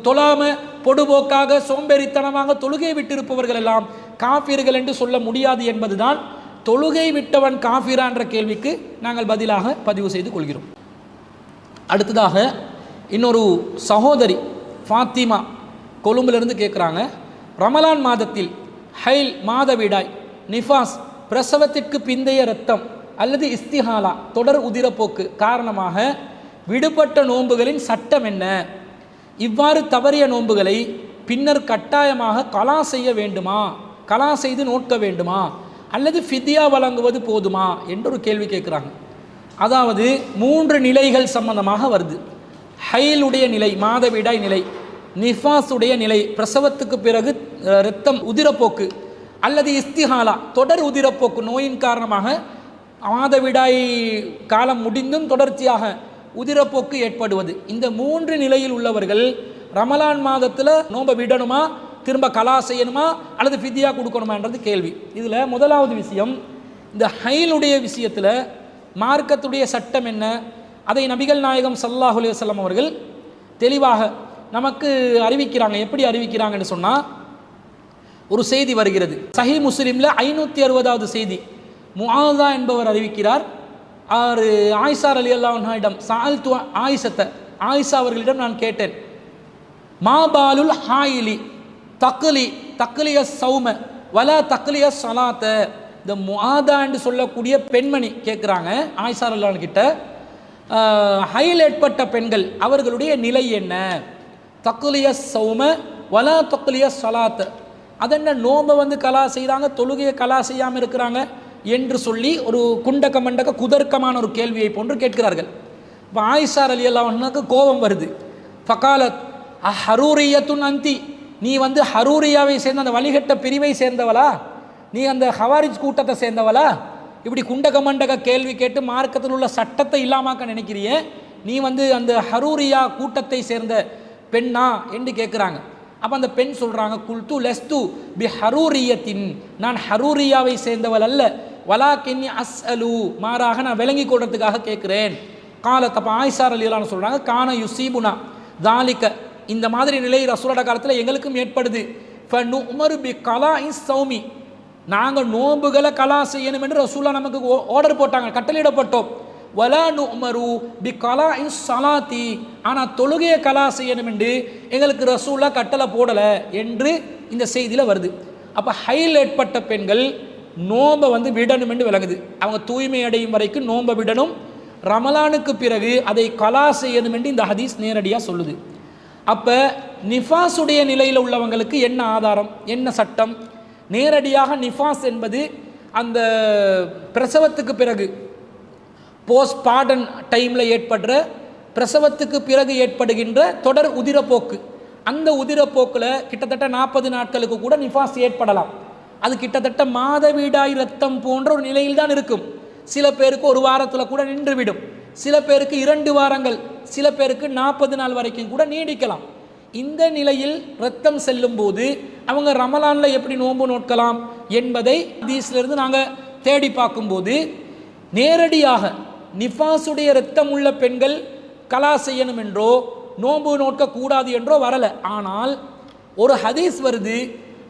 தொழாம பொடுபோக்காக சோம்பேறித்தனமாக தொழுகை விட்டிருப்பவர்கள் எல்லாம் காஃபிர்கள் என்று சொல்ல முடியாது என்பதுதான் தொழுகை விட்டவன் காஃபிரா என்ற கேள்விக்கு நாங்கள் பதிலாக பதிவு செய்து கொள்கிறோம். அடுத்ததாக இன்னொரு சகோதரி ஃபாத்திமா கொழும்பிலிருந்து கேட்குறாங்க, ரமலான் மாதத்தில் ஹைல் மாதவிடாய், நிஃபாஸ் பிரசவத்திற்கு பிந்தைய இரத்தம் அல்லது இஸ்திஹாலா தொடர் உதிரப்போக்கு காரணமாக விடுபட்ட நோன்புகளின் சட்டம் என்ன? இவ்வாறு தவறிய நோன்புகளை பின்னர் கட்டாயமாக கலா செய்ய வேண்டுமா, கலா செய்து நோக்க வேண்டுமா, அல்லது ஃபித்யா வழங்குவது போதுமா என்று ஒரு கேள்வி கேட்குறாங்க. அதாவது 3 நிலைகள் சம்பந்தமாக வருது. ஹைலுடைய நிலை, மாதவிடாய் நிலை, நிஃபாஸுடைய நிலை, பிரசவத்துக்கு பிறகு இரத்தம் உதிரப்போக்கு, அல்லது இஸ்திஹாலா தொடர் உதிரப்போக்கு, நோயின் காரணமாக மாதவிடாய் காலம் முடிந்தும் தொடர்ச்சியாக உதிரப்போக்கு ஏற்படுவது. இந்த 3 நிலையில் உள்ளவர்கள் ரமலான் மாதத்தில் நோன்பை விடணுமா, திரும்ப கலா செய்யணுமா, அல்லது ஃபித்யா கொடுக்கணுமான்றது கேள்வி. இதில் முதலாவது விஷயம், இந்த ஹைலுடைய விஷயத்தில் மார்க்கத்துடைய சட்டம் என்ன, அதை நபிகள் நாயகம் ஸல்லல்லாஹு அலைஹி வஸல்லம் அவர்கள் தெளிவாக நமக்கு அறிவிக்கிறாங்க. எப்படி அறிவிக்கிறாங்கன்னு சொன்னால், ஒரு செய்தி வருகிறது சஹீஹ் முஸ்லிமில் 560வது செய்தி. முஆதா என்பவர் அறிவிக்கிறார், ஆயிஷா ரலியல்லாஹு அன்ஹாவிடம் சஅல்து ஆயிஷத்தை, ஆயிஷா அவர்களிடம் நான் கேட்டேன், மா பாலுல் ஹாயிலி தக்லிய சௌம வலா தக்லிய ஸலாத்த. இந்த முஆதா என்று சொல்லக்கூடிய பெண்மணி கேட்குறாங்க ஆயிஷா ரலியல்லாஹு கிட்ட, ஹைல் ஏற்பட்ட பெண்கள் அவர்களுடைய நிலை என்ன, தக்லிய சௌம வலா தக்லிய ஸலாத்த, அதென்ன நோம்பை வந்து கலா செய்கிறாங்க, தொழுகையை கலா செய்யாமல் இருக்கிறாங்க என்று சொல்லி ஒரு குண்டக்க மண்டக்க குதர்க்கமான ஒரு கேள்வியை போன்று கேட்கிறார்கள். இப்போ ஆயிஷா ரலியல்லாஹு அன்ஹாக்கு கோபம் வருது. ஃபகாலத் ஹரூரியத்துன் அந்தி, நீ வந்து ஹரூரியாவை சேர்ந்த அந்த வழிகட்ட பிரிவை சேர்ந்தவளா, நீ அந்த ஹவாரிஜ் கூட்டத்தை சேர்ந்தவளா, இப்படி குண்டக மண்டக கேள்வி கேட்டு மார்க்கத்தில் உள்ள சட்டத்தை இல்லாமாக்க நினைக்கிறிய, நீ வந்து அந்த ஹரூரியா கூட்டத்தை சேர்ந்த பெண்ணா என்று கேட்குறாங்க. அப்போ அந்த பெண் சொல்கிறாங்க, குல்து லெஸ்து பி ஹரூரியத்தின், நான் ஹரூரியாவை சேர்ந்தவள் அல்ல, வலாக்கின்னி அஸ்அலு, மாறாக நான் விளங்கி கொள்றதுக்காக கேட்கிறேன். காலத், அப்போ ஆயிஷா ரலியல்லாஹு சொல்றாங்க, கான யுசீபுனா தாலிக, இந்த மாதிரி நிலை ரசூலோட காலத்தில் எங்களுக்கும் ஏற்படுது. ஃபனுமரு பி கலாஇ ஸௌமி, நாங்கள் நோன்புகளை கலா செய்யணும் என்று ரசூலா நமக்கு ஆர்டர் போட்டாங்க, கட்டளையிடப்பட்டோம். வலா நுமரு பி கலாஇ ஸலாத்தி, ஆனால் தொழுகையை கலா செய்யணும் என்று எங்களுக்கு ரசூலா கட்டளை போடலை என்று இந்த செய்தியில் வருது. அப்போ ஹைல் ஏற்பட்ட பெண்கள் நோன்பை விடணும் என்று விளங்குது. அவங்க தூய்மை அடையும் வரைக்கும் நோன்பை விடணும். ரமலானுக்கு பிறகு அதை கலா செய்யணும் என்று இந்த ஹதீஸ் நேரடியாக சொல்லுது. அப்போ நிஃபாஸுடைய நிலையில் உள்ளவங்களுக்கு என்ன ஆதாரம், என்ன சட்டம்? நேரடியாக நிஃபாஸ் என்பது அந்த பிரசவத்துக்கு பிறகு, போஸ்ட் பார்டன் டைமில் ஏற்படுற, பிரசவத்துக்கு பிறகு ஏற்படுகின்ற தொடர் உதிரப்போக்கு. அந்த உதிரப்போக்கில் கிட்டத்தட்ட 40 நாட்களுக்கு கூட நிஃபாஸ் ஏற்படலாம். அது கிட்டத்தட்ட மாதவிடாய் ரத்தம் போன்ற ஒரு நிலையில் தான் இருக்கும். சில பேருக்கு ஒரு வாரத்தில் கூட நின்றுவிடும், சில பேருக்கு 2 வாரங்கள், சில பேருக்கு 40 நாள் வரைக்கும் கூட நீடிக்கலாம். இந்த நிலையில் ரத்தம் செல்லும் போது அவங்க ரமலானில் எப்படி நோன்பு நோக்கலாம் என்பதை ஹதீஸிலிருந்து நாங்கள் தேடி பார்க்கும்போது, நேரடியாக நிஃபாஸுடைய ரத்தம் உள்ள பெண்கள் கலா செய்யணும் என்றோ நோன்பு நோக்கக்கூடாது என்றோ வரலை. ஆனால் ஒரு ஹதீஸ் வருது,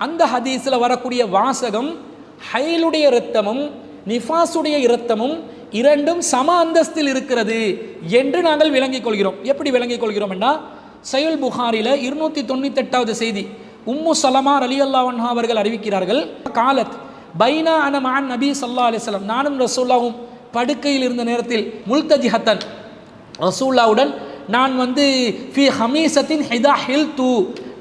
அந்த ஹதீஸில் வரக்கூடிய வாசகம் ஹைலுடைய இரத்தமும் நிஃபாஸுடைய இரத்தமும் இரண்டும் சம அந்தஸ்தில் இருக்கிறது என்று நாங்கள் விளங்கிக் கொள்கிறோம். எப்படி விளங்கிக் கொள்கிறோம் என்றால், சஹீஹ் புகாரில 298வது செய்தி, உம்மு சலமா ரலியல்லாஹு அன்ஹா அவர்கள் அறிவிக்கிறார்கள், காலத் பைனா அன மஅன் நபி ஸல்லல்லாஹு அலைஹி வஸல்லம், நானும் ரசூலுல்லாஹும் படுக்கையில் இருந்த நேரத்தில், முல்தஜிஹத்தன், ரசூலுல்லாஹுடன் நான் ஃபி ஹமீசத்தின் ஹிதா ஹில்து,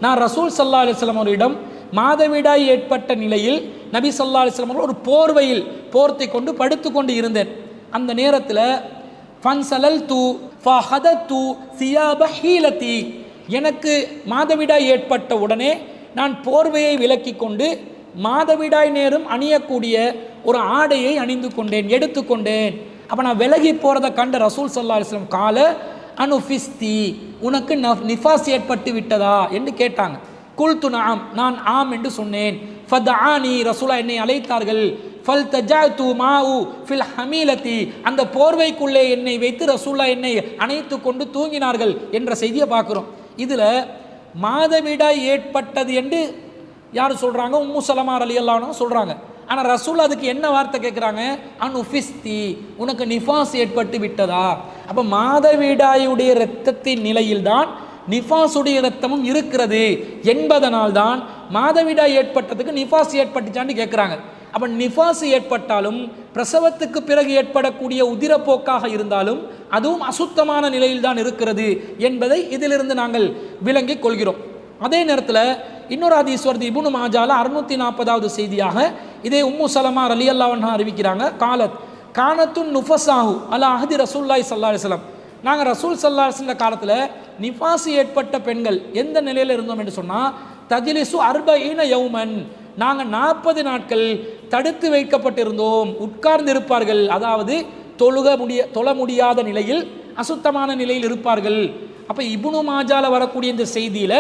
நான் ரசூல் ஸல்லல்லாஹு அலைஹி வஸல்லம் அவரிடம் மாதவிடாய் ஏற்பட்ட நிலையில் நபி ஸல்லல்லாஹு அலைஹி வஸல்லம் ஒரு போர்வையில் போர்த்தி கொண்டு படுத்து கொண்டு இருந்தேன். அந்த நேரத்தில் ஃபன்சலல்து ஃபஹதத்து சியாப ஹீலதி, எனக்கு மாதவிடாய் ஏற்பட்ட உடனே நான் போர்வையை விலக்கி கொண்டு மாதவிடாய் நேரம் அணியக்கூடிய ஒரு ஆடையை அணிந்து கொண்டேன், எடுத்துக்கொண்டேன். அப்போ நான் விலகி போகிறத கண்ட ரசூல் ஸல்லல்லாஹு அலைஹி வஸல்லம் கால அனுஃபிஸ்தி, உனக்கு நிஃபாஸ் ஏற்பட்டு விட்டதா என்று கேட்டாங்க. குல்து நஅம், நான் ஆம் என்று சொன்னேன். ஃபதஆனி, ரசூலா என்னை அழைத்தார்கள். ஃபல்தஜஅது மாஉ ஃபில் ஹமீலதி, அந்த போர்வைக்குள்ளே என்னை வைத்து ரசூலா என்னை அணைத்து கொண்டு தூங்கினார்கள் என்ற செய்தியை பார்க்குறோம். இதில் மாதவிடாய் ஏற்பட்டது என்று யார் சொல்கிறாங்க? உம்மு சலமா ரலியல்லாஹு அன்ஹா சொல்கிறாங்க. ஆனால் ரசூல் அதுக்கு என்ன வார்த்தை கேட்குறாங்க? அனுஃபிஸ்தி, உனக்கு நிஃபாஸ் ஏற்பட்டு விட்டதா? அப்போ மாதவிடாயுடைய இரத்தத்தின் நிலையில்தான் நிஃபாஸுடைய இரத்தமும் இருக்கிறது என்பதனால்தான் மாதவிடாய் ஏற்பட்டதுக்கு நிஃபாஸ் ஏற்பட்டுச்சான்னு கேட்குறாங்க. அப்போ நிஃபாஸ் ஏற்பட்டாலும் பிரசவத்துக்கு பிறகு ஏற்படக்கூடிய உதிரப்போக்காக இருந்தாலும் அதுவும் அசுத்தமான நிலையில் தான் இருக்கிறது என்பதை இதிலிருந்து நாங்கள் விளங்கிக் கொள்கிறோம். அதே நேரத்தில் இன்னொரு ஹதீஸ் வருது, இப்னு மாஜால 640வது செய்தியாக, இதே உம்மு சலமா ரலியல்லாஹு அன்ஹா அறிவிக்கிறாங்க, காலத் கானத்துன் நுஃபஸாஹு அலா அஹதி ரசூலுல்லாஹி ஸல்லல்லாஹு அலைஹி வஸல்லம், நாங்கள் ரசூல் ஸல்லல்லாஹு அலைஹி வஸல்லம் காலத்தில் நிஃபாஸ் ஏற்பட்ட பெண்கள் எந்த நிலையில் இருந்தோம் என்று சொன்னால், தஜ்லிசு 40 யௌமன், நாங்கள் 40 நாட்கள் தடுத்து வைக்கப்பட்டிருந்தோம், உட்கார்ந்து இருப்பார்கள். அதாவது தொழ முடியாத நிலையில், அசுத்தமான நிலையில் இருப்பார்கள். அப்போ இப்னு மாஜால வரக்கூடிய இந்த செய்தியில்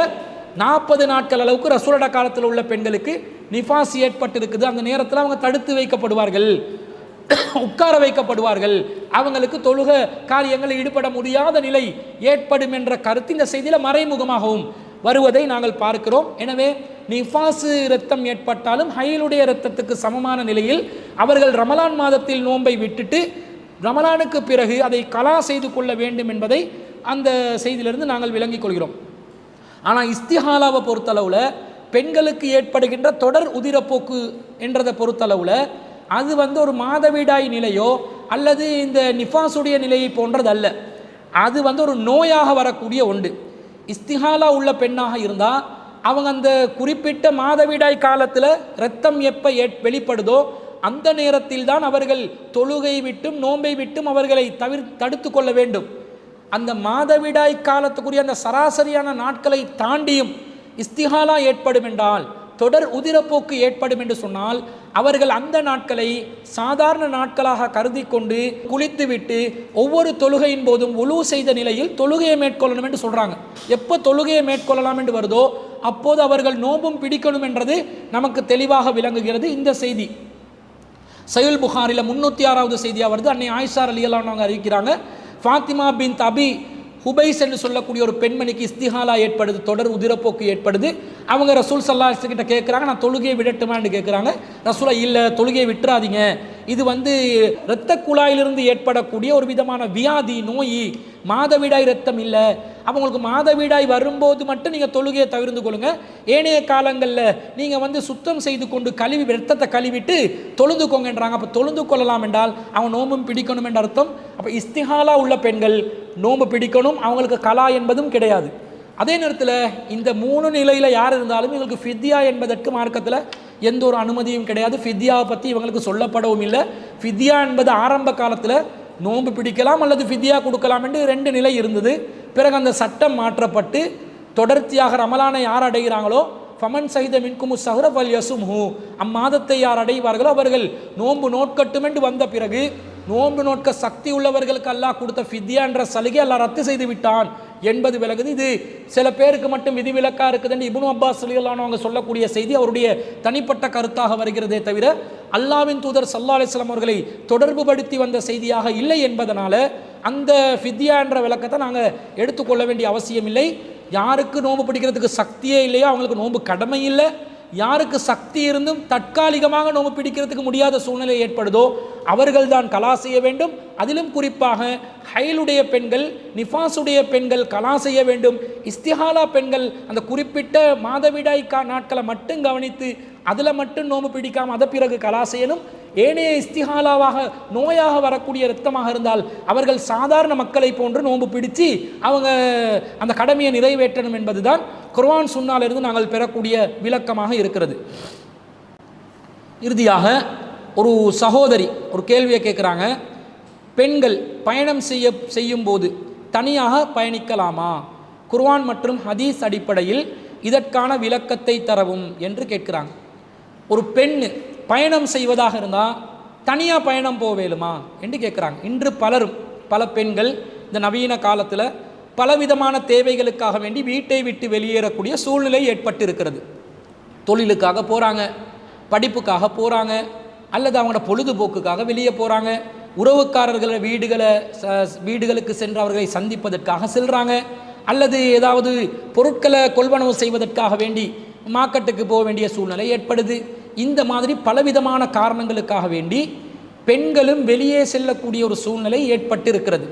40 நாட்கள் அளவுக்கு ரசூலோட காலத்தில் உள்ள பெண்களுக்கு நிஃபாஸ் ஏற்பட்டிருக்குது. அந்த நேரத்தில் அவங்க தடுத்து வைக்கப்படுவார்கள், உட்கார வைக்கப்படுவார்கள், அவங்களுக்கு தொழுக காரியங்களில் ஈடுபட முடியாத நிலை ஏற்படும் என்ற கருத்து இந்த செய்தியில் மறைமுகமாகவும் வருவதை நாங்கள் பார்க்கிறோம். எனவே நிஃபாஸ் இரத்தம் ஏற்பட்டாலும் ஹைலுடைய இரத்தத்துக்கு சமமான நிலையில் அவர்கள் ரமலான் மாதத்தில் நோன்பை விட்டுட்டு ரமலானுக்கு பிறகு அதை கலா செய்து கொள்ள வேண்டும் என்பதை அந்த செய்தியிலிருந்து நாங்கள் விளங்கிக் கொள்கிறோம். ஆனால் இஸ்திஹாலாவை பொறுத்தளவில், பெண்களுக்கு ஏற்படுகின்ற தொடர் உதிரப்போக்கு என்றதை பொறுத்தளவில், அது ஒரு மாதவிடாய் நிலையோ அல்லது இந்த நிஃபாஸுடைய நிலையை போன்றது அல்ல. அது ஒரு நோயாக வரக்கூடிய ஒன்று. இஸ்திஹாலா உள்ள பெண்ணாக இருந்தால் அவங்க அந்த குறிப்பிட்ட மாதவிடாய் காலத்தில் இரத்தம் எப்போ வெளிப்படுதோ அந்த நேரத்தில் தான் அவர்கள் தொழுகை விட்டும் நோன்பை விட்டும் அவர்களை தடுத்து கொள்ள வேண்டும். அந்த மாதவிடாய் காலத்துக்குரிய அந்த சராசரியான நாட்களை தாண்டியும் இஸ்திஹாலா ஏற்படும் என்றால், தொடர் உதிரப்போக்கு ஏற்படும் என்று சொன்னால், அவர்கள் அந்த நாட்களை சாதாரண நாட்களாக கருதி கொண்டு குளித்துவிட்டு ஒவ்வொரு தொழுகையின் போதும் உலு செய்த நிலையில் தொழுகையை மேற்கொள்ளணும் என்று சொல்கிறாங்க. எப்போ தொழுகையை மேற்கொள்ளலாம் என்று வருதோ அப்போது அவர்கள் நோன்பும் பிடிக்கணும் என்றது நமக்கு தெளிவாக விளங்குகிறது இந்த செய்தி. சஹீஹுல் புகாரில 306வது செய்தியாக வருது. அன்னை ஆயிஷா ரலியல்லாஹு அன்ஹா அறிவிக்கிறாங்க, ஃபாத்திமா பின்த் அபி ஹுபைஸ் என்று சொல்லக்கூடிய ஒரு பெண்மணிக்கு இஸ்திஹாலா ஏற்படுது, தொடர் உதிரப்போக்கு ஏற்படுது. அவங்க ரசூல் ஸல்லல்லாஹு அலைஹி வஸல்லம் கிட்ட கேட்குறாங்க, நான் தொழுகையை விடட்டுமான்னு கேட்குறாங்க. ரசூலா இல்லை, தொழுகையை விட்டுறாதீங்க, இது இரத்த குழாயிலிருந்து ஏற்படக்கூடிய ஒரு விதமான வியாதி, நோய், மாதவிடாய் இரத்தம் இல்லை, அவங்களுக்கு மாதவிடாய் வரும்போது மட்டும் நீங்கள் தொழுகையை தவிர்த்து கொள்ளுங்க, ஏனைய காலங்களில் நீங்கள் சுத்தம் செய்து கொண்டு கழுவி இரத்தத்தை கழுவிட்டு தொழுந்துக்கோங்கன்றாங்க. அப்போ தொழுந்து கொள்ளலாம் என்றால் அவங்க நோம்பும் பிடிக்கணும் என்ற அர்த்தம். அப்போ இஸ்திஹாலா உள்ள பெண்கள் நோம்பு பிடிக்கணும், அவங்களுக்கு கலா என்பதும் கிடையாது. அதே நேரத்தில் இந்த 3 நிலையில் யார் இருந்தாலும் இவங்களுக்கு ஃபித்யா என்பதற்கு மார்க்கத்தில் எந்த ஒரு அனுமதியும் கிடையாது. ஃபித்யாவை பற்றி இவங்களுக்கு சொல்லப்படவும் இல்லை. ஃபித்யா என்பது ஆரம்ப காலத்தில் நோன்பு பிடிக்கலாம் அல்லது ஃபித்யா கொடுக்கலாம் என்று 2 நிலை இருந்தது. பிறகு அந்த சட்டம் மாற்றப்பட்டு தொடர்ச்சியாக ரமலானை யார் அடைகிறாங்களோ, ஃபமன் சஹித மின்குமு ஸஹ்ர ஃபல்யஸும்ஹு, அம்மாதத்தை யார் அடைவார்களோ அவர்கள் நோன்பு நோட்கட்டும் என்று வந்த பிறகு நோன்பு நோட்க சக்தி உள்ளவர்களுக்கு அல்லாஹ் கொடுத்த ஃபித்யா என்ற சலுகை அல்லாஹ் ரத்து செய்து விட்டான் என்பது விலகுது. இது சில பேருக்கு மட்டும் விதிவிலக்காக இருக்குதுன்னு இப்னு அப்பாஸ் ரலியல்லாஹு அன்ஹு அவங்க சொல்லக்கூடிய செய்தி அவருடைய தனிப்பட்ட கருத்தாக வருகிறதே தவிர அல்லாஹ்வின் தூதர் ஸல்லல்லாஹு அலைஹி வஸல்லம் அவர்களை தொடர்புபடுத்தி வந்த செய்தியாக இல்லை என்பதனால அந்த ஃபித்யா என்ற விளக்கத்தை நாங்கள் எடுத்துக்கொள்ள வேண்டிய அவசியம் இல்லை. யாருக்கு நோன்பு பிடிக்கிறதுக்கு சக்தியே இல்லையோ அவங்களுக்கு நோன்பு கடமை இல்லை. யாருக்கு சக்தி இருந்தும் தற்காலிகமாக நோன்பு பிடிக்கிறதுக்கு முடியாத சூழ்நிலை ஏற்படுதோ அவர்கள் தான் கலா செய்ய வேண்டும். அதிலும் குறிப்பாக ஹைலுடைய பெண்கள், நிஃபாஸுடைய பெண்கள் கலா செய்ய வேண்டும். இஸ்திஹாலா பெண்கள் அந்த குறிப்பிட்ட மாதவிடாய் நாட்களை மட்டும் கவனித்து அதில் மட்டும் நோன்பு பிடிக்காமல் அதை பிறகு கலா செய்யணும். ஏனைய இஸ்திஹாலாவாக நோயாக வரக்கூடிய இரத்தமாக இருந்தால் அவர்கள் சாதாரண மக்களை போன்று நோன்பு பிடித்து அவங்க அந்த கடமையை நிறைவேற்றணும் என்பதுதான் குர்ஆன் சுன்னாலிருந்து நாங்கள் பெறக்கூடிய விளக்கமாக இருக்கிறது. இறுதியாக ஒரு சகோதரி ஒரு கேள்வியை கேட்குறாங்க, பெண்கள் பயணம் செய்யும் போது தனியாக பயணிக்கலாமா? குர்ஆன் மற்றும் ஹதீஸ் அடிப்படையில் இதற்கான விளக்கத்தை தரவும் என்று கேட்குறாங்க. ஒரு பெண் பயணம் செய்வதாக இருந்தால் தனியாக பயணம் போவேலுமா என்று கேட்குறாங்க. இன்று பல பெண்கள் இந்த நவீன காலத்தில் பலவிதமான தேவைகளுக்காக வேண்டி வீட்டை விட்டு வெளியேறக்கூடிய சூழ்நிலை ஏற்பட்டு இருக்கிறது. தொழிலுக்காக போகிறாங்க, படிப்புக்காக போகிறாங்க, அல்லது அவங்களோட பொழுதுபோக்குக்காக வெளியே போகிறாங்க, உறவுக்காரர்கள வீடுகளுக்கு சென்று அவர்களை சந்திப்பதற்காக செல்கிறாங்க, அல்லது ஏதாவது பொருட்களை கொள்வனவு செய்வதற்காக வேண்டி மார்க்கெட்டுக்கு போக வேண்டிய சூழ்நிலை ஏற்படுது. இந்த மாதிரி பலவிதமான காரணங்களுக்காக வேண்டி பெண்களும் வெளியே செல்லக்கூடிய ஒரு சூழ்நிலை ஏற்பட்டு இருக்கிறது.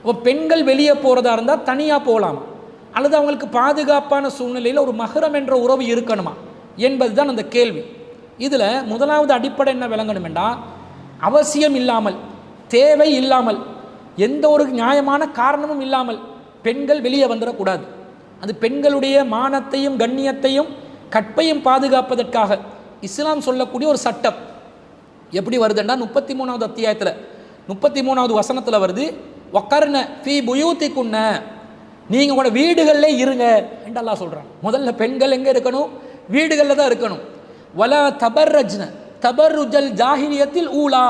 அப்போ பெண்கள் வெளியே போகிறதா இருந்தால் தனியாக போகலாமா, அல்லது அவங்களுக்கு பாதுகாப்பான சூழ்நிலையில் ஒரு மஹரம் என்ற உறவு இருக்கணுமா என்பது தான் அந்த கேள்வி. இதில் முதலாவது அடிப்படை என்ன விளங்கணும் என்றால், அவசியம் இல்லாமல், தேவை இல்லாமல், எந்த ஒரு நியாயமான காரணமும் இல்லாமல் பெண்கள் வெளியே வந்துடக்கூடாது. அது பெண்களுடைய மானத்தையும் கண்ணியத்தையும் கற்பையும் பாதுகாப்பதற்காக இஸ்லாம் சொல்லக்கூடிய ஒரு சட்டம். எப்படி வருதுன்னா 33வது அத்தியாயத்தில் 33வது வசனத்தில் வருது, வக்கர்ன ஃபீ புயூத்திகுன்ன, நீங்கள் உங்களோட வீடுகளிலே இருங்க என்று அல்லாஹ் சொல்கிறாங்க. முதல்ல பெண்கள் எங்கே இருக்கணும்? வீடுகளில் தான் இருக்கணும். வலா தபர்ரஜ்ன தபர்ருஜல் ஜாஹிலியத்தில் ஊலா,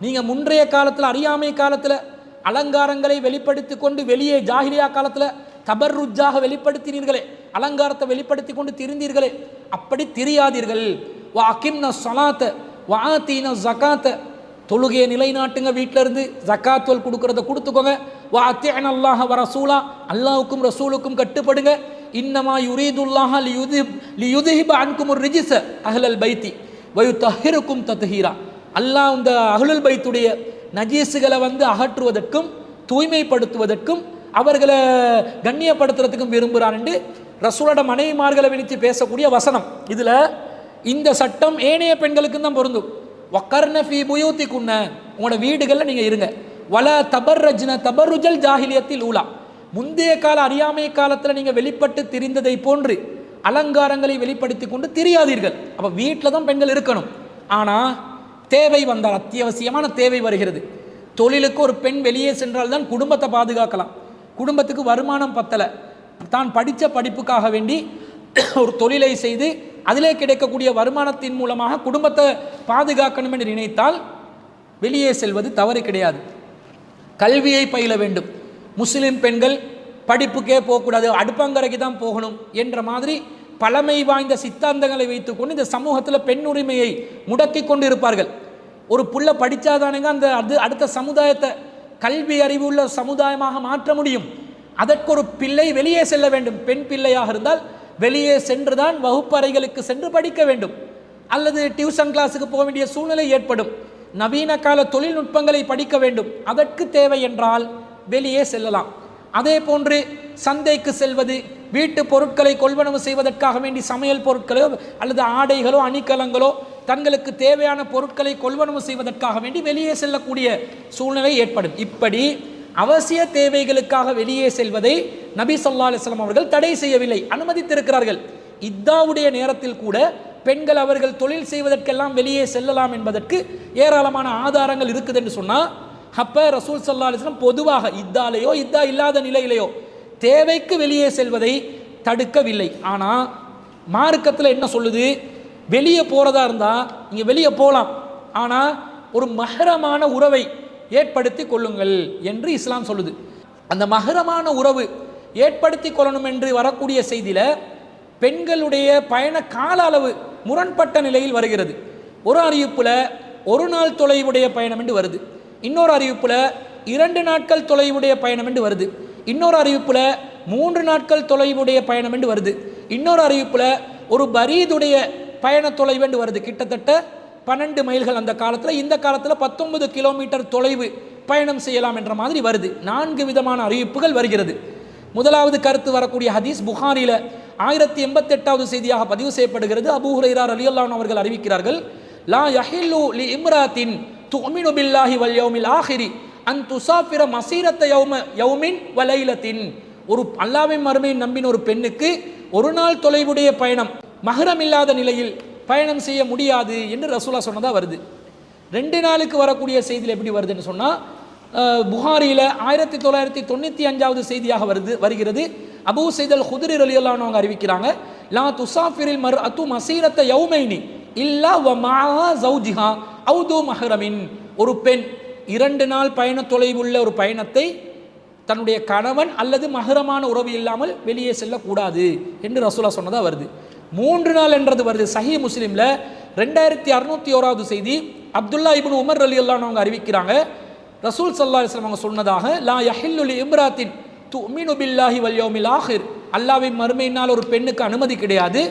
நீங்கள் முன்றைய காலத்தில் அறியாமை காலத்தில் அலங்காரங்களை வெளிப்படுத்தி கொண்டு வெளியே ஜாஹிலியா காலத்தில் தபர்ருஜாக வெளிப்படுத்தினீர்களே, அலங்காரத்தை வெளிப்படுத்தி கொண்டு திரிந்தீர்களே, அப்படி திரியாதீர்கள். வா அகிம்ன ஸலாத்த வா ஆதீன ஸகாத்த, தொழுகையை நிலைநாட்டுங்க, வீட்டில் இருந்து ஜக்காத்துவல் கொடுக்கறத கொடுத்துக்கோங்க. வா அத்திஅன அல்லாஹ வ ரசூலா, அல்லாஹ்வுக்கும் ரசூலுக்கும் கட்டுப்படுங்க. இன்னமா யுரீதுல்லாஹ லியுத்ஹிப அன்குமுர் ரிஜ்ஸ அஹ்லல் பைத்தி வ யுத்தஹிருக்கும் தத்ஹீரா, அல்லாஹ் இந்த அஹ்லுல் பைத்துடைய நஜீஸுகளை அகற்றுவதற்கும் தூய்மைப்படுத்துவதற்கும் அவர்களை கண்ணியப்படுத்துறதுக்கும் விரும்புகிறான் என்று ரசூலோட மனைவிமார்களை விழித்து பேசக்கூடிய வசனம். இதில் இந்த சட்டம் ஏனைய பெண்களுக்கு தான் பொருந்தும். வக்கர்ன ஃபீ புயூத்திகுன்ன, உங்களோட வீடுகளில் நீங்கள் இருங்க. வல தபர்ரஜ்ன தபர்ருஜல் ஜாஹிலியத்தில் ஊலா, முந்தைய கால அறியாமை காலத்தில் நீங்கள் வெளிப்பட்டு திரிந்ததை போன்று அலங்காரங்களை வெளிப்படுத்தி கொண்டு திரியாதீர்கள். அப்போ வீட்டில் தான் பெண்கள் இருக்கணும். ஆனால் தேவை வந்தால், அத்தியாவசியமான தேவை வருகிறது, தொழிலுக்கு ஒரு பெண் வெளியே சென்றால் தான் குடும்பத்தை பாதுகாக்கலாம். குடும்பத்துக்கு வருமானம் பத்தலை, தான் படித்த படிப்புக்காக வேண்டி ஒரு தொழிலை செய்து அதிலே கிடைக்கக்கூடிய வருமானத்தின் மூலமாக குடும்பத்தை பாதுகாக்கணும் என்று நினைத்தால் வெளியே செல்வது தவறு கிடையாது. கல்வியை பயில வேண்டும். முஸ்லிம் பெண்கள் படிப்புக்கே போகக்கூடாது, அடுப்பங்கரைக்கு தான் போகணும் என்ற மாதிரி பழமை வாய்ந்த சித்தாந்தங்களை வைத்துக்கொண்டு இந்த சமூகத்தில் பெண் உரிமையை முடக்கி கொண்டு இருப்பார்கள். ஒரு புள்ள படித்தாதானேங்க அந்த அடுத்த சமுதாயத்தை கல்வி அறிவு உள்ள சமுதாயமாக மாற்ற முடியும். அதற்கு ஒரு பிள்ளை வெளியே செல்ல வேண்டும். பெண் பிள்ளையாக இருந்தால் வெளியே சென்றுதான் வகுப்பறைகளுக்கு சென்று படிக்க வேண்டும், அல்லது டியூஷன் கிளாஸுக்கு போக வேண்டிய சூழ்நிலை ஏற்படும். நவீன கால தொழில்நுட்பங்களை படிக்க வேண்டும். அதற்கு தேவை என்றால் வெளியே செல்லலாம். அதே போன்று சந்தைக்கு செல்வது, வீட்டு பொருட்களை கொள்வனவு செய்வதற்காக வேண்டி சமையல் பொருட்களோ அல்லது ஆடைகளோ அணிகலங்களோ தங்களுக்கு தேவையான பொருட்களை கொள்வனவு செய்வதற்காக வேண்டி வெளியே செல்லக்கூடிய சூழ்நிலை ஏற்படும். இப்படி அவசிய தேவைகளுக்காக வெளியே செல்வதை நபி ஸல்லல்லாஹு அலைஹி வஸல்லம் அவர்கள் தடை செய்யவில்லை, அனுமதித்திருக்கிறார்கள். இத்தாவுடைய நேரத்தில் கூட பெண்கள் அவர்கள் தொழில் செய்வதற்கெல்லாம் வெளியே செல்லலாம் என்பதற்கு ஏராளமான ஆதாரங்கள் இருக்குது என்று சொன்னால், அப்போ ரசூல் ஸல்லல்லாஹு அலைஹி வஸல்லம் பொதுவாக இத்தாலேயோ இத்தா இல்லாத நிலையிலேயோ தேவைக்கு வெளியே செல்வதை தடுக்கவில்லை. ஆனால் மார்க்கத்தில் என்ன சொல்லுது? வெளியே போகிறதா இருந்தால் நீங்கள் வெளியே போகலாம், ஆனால் ஒரு மஹரமான உறவை ஏற்படுத்தி கொள்ளுங்கள் என்று இஸ்லாம் சொல்லுது. அந்த மஹரமான உறவு ஏற்படுத்தி கொள்ளணும் என்று வரக்கூடிய செய்தியில் பெண்களுடைய பயண கால அளவு முரண்பட்ட நிலையில் வருகிறது. ஒரு அறிவிப்பில் ஒரு நாள் தொலைவுடைய பயணம் என்று வருது, இன்னொரு அறிவிப்பில் 2 நாட்கள் தொலைவுடைய பயணம் என்று வருது, இன்னொரு அறிவிப்பில் 3 நாட்கள் தொலைவுடைய பயணம் என்று வருது, இன்னொரு அறிவிப்பில் ஒரு பரீதுடைய பயண தொலைவு என்று வருது. கிட்டத்தட்ட 12 மைல்கள் அந்த காலத்தில், இந்த காலத்தில் 19 கிலோமீட்டர் தொலைவு பயணம் செய்யலாம் என்ற மாதிரி வருது. 4 விதமான அறிவிப்புகள் வருகிறது. முதலாவது கருத்து வரக்கூடிய ஹதீஸ் புகாரில 1088வது செய்தியாக பதிவு செய்யப்படுகிறது. அபூ ஹுரைரா ரலியல்லாஹு அன்ஹு அவர்கள் அறிவிக்கிறார்கள், லா யஹில்லு லி இம்ராத்தின் துஅமினு பில்லாஹி வல் யௌமில் ஆஹிரி அன் துஸாஃபிர மஸீரத்த யௌமின் வ லைலத்தின். ஒரு அல்லாஹ்வின் மறுமையை நம்பின ஒரு பெண்ணுக்கு ஒரு நாள் தொலைவுடைய பயணம் மஹரம் இல்லாத நிலையில் பயணம் செய்ய முடியாது என்று ரசூலா சொன்னதாக வருது. 2 நாளுக்கு வரக்கூடிய செய்தியில் எப்படி வருதுன்னு சொன்னால், புகாரியில் 1995வது செய்தியாக வருகிறது. அபூ சயீத் அல் குத்ரி ரலியல்லாஹு அன்ஹு அவங்க அறிவிக்கிறாங்க, லா துஸாஃபிரில் மர்அத்து மஸீரத்த யௌமைனி இல்லா வ மஅஹா ஸௌஜிஹா அவ் து மஹ்ரமின். ஒரு பெண் 2 நாள் பயண தொலைவுள்ள ஒரு பயணத்தை தன்னுடைய கணவன் அல்லது மஹரமான உறவு இல்லாமல் வெளியே செல்லக்கூடாது என்று ரசூலா சொன்னதாக வருது. 3 நாள் என்றது வருது. சஹீஹ் முஸ்லிமில் 2601வது செய்தி அப்துல்லா இப்னு உமர் ரலியல்லாஹு அன்ஹு அவங்க அறிவிக்கிறாங்க, ரசூல் ஸல்லல்லாஹு அலைஹி வஸல்லம் அவங்க சொன்னதாக, லா யஹில்லு லி இம்ராத்தின் துஅமினு பில்லாஹி வல் யௌமில் ஆஹிர். அல்லாஹ்வின் மறுமையினால் ஒரு பெண்ணுக்கு அனுமதி கிடையாது.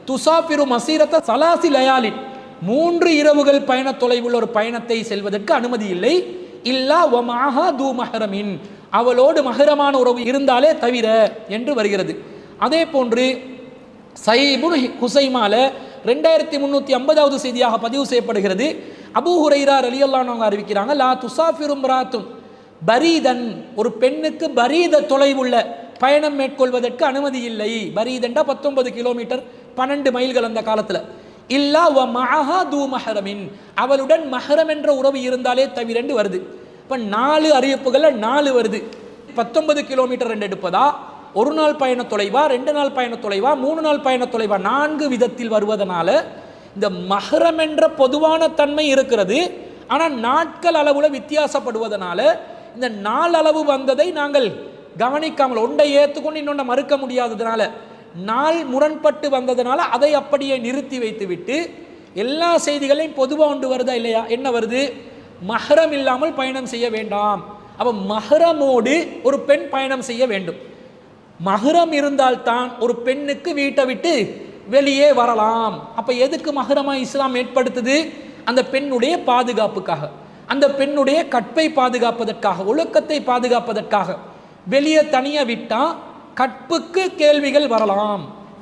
துஸாஃபிரு மஸீரத்த ஸலாசி லயாலின், 3 இரவுகள் பயண தொலைவுள்ள ஒரு பயணத்தை செல்வதற்கு அனுமதி இல்லை. இல்லா வ மஅஹா து மஹ்ரமின், அவளோடு மஹரமான உறவு இருந்தாலே தவிர என்று வருகிறது. அதே போன்று சைபுன் ஹுசைமால 2350வது செய்தியாக பதிவு செய்யப்படுகிறது. அபூ ஹுரைரா ரலியல்லாஹு அன்ஹு அறிவிக்கிறாங்க, லா துஸாஃபிரு இம்ராத்துன் பரீதன், ஒரு பெண்ணுக்கு பரீத தொலைவுள்ள பயணம் மேற்கொள்வதற்கு அனுமதி இல்லை. பரீதண்டா 19 கிலோமீட்டர் 12 மைல்கள் அந்த காலத்தில். இல்லா வ மஅஹா து மஹ்ரமின், அவளுடன் மஹரம் என்ற உறவு இருந்தாலே தவிர என்று வருது. இப்போ 4 அறிவிப்புகளில் 4 வருது. 19 கிலோமீட்டர் 2 எடுப்பதா, ஒரு நாள் பயண தொலைவா, 2 நாள் பயண தொலைவா, 3 நாள் பயண தொலைவா, 4 விதத்தில் வருவதனால இந்த மஹரம் என்ற பொதுவான தன்மை இருக்கிறது. ஆனால் நாட்கள் அளவுல வித்தியாசப்படுவதனால இந்த நாள் அளவு வந்ததை நாங்கள் கவனிக்காமல் ஒன்றை ஏற்றுக்கொண்டு இன்னொன்றை மறுக்க முடியாததுனால, நாள் முரண்பட்டு வந்ததுனால அதை அப்படியே நிறுத்தி வைத்துவிட்டு எல்லா செய்திகளையும் பொதுவாக கொண்டு வருதா இல்லையா? என்ன வருது? மஹரம் இல்லாமல் பயணம் செய்ய வேண்டாம். அப்போ மஹரமோடு ஒரு பெண் பயணம் செய்ய வேண்டும். மஹரம் இருந்தால்தான் ஒரு பெண்ணுக்கு வீட்டை விட்டு வெளியே வரலாம். அப்போ எதுக்கு மஹரமா இஸ்லாம் ஏற்படுத்துது? அந்த பெண்ணுடைய பாதுகாப்புக்காக, அந்த பெண்ணுடைய கற்பை பாதுகாப்பதற்காக, ஒழுக்கத்தை பாதுகாப்பதற்காக. வெளியே தனியாக விட்டால் கற்புக்கு கேள்விகள் வரலாம்,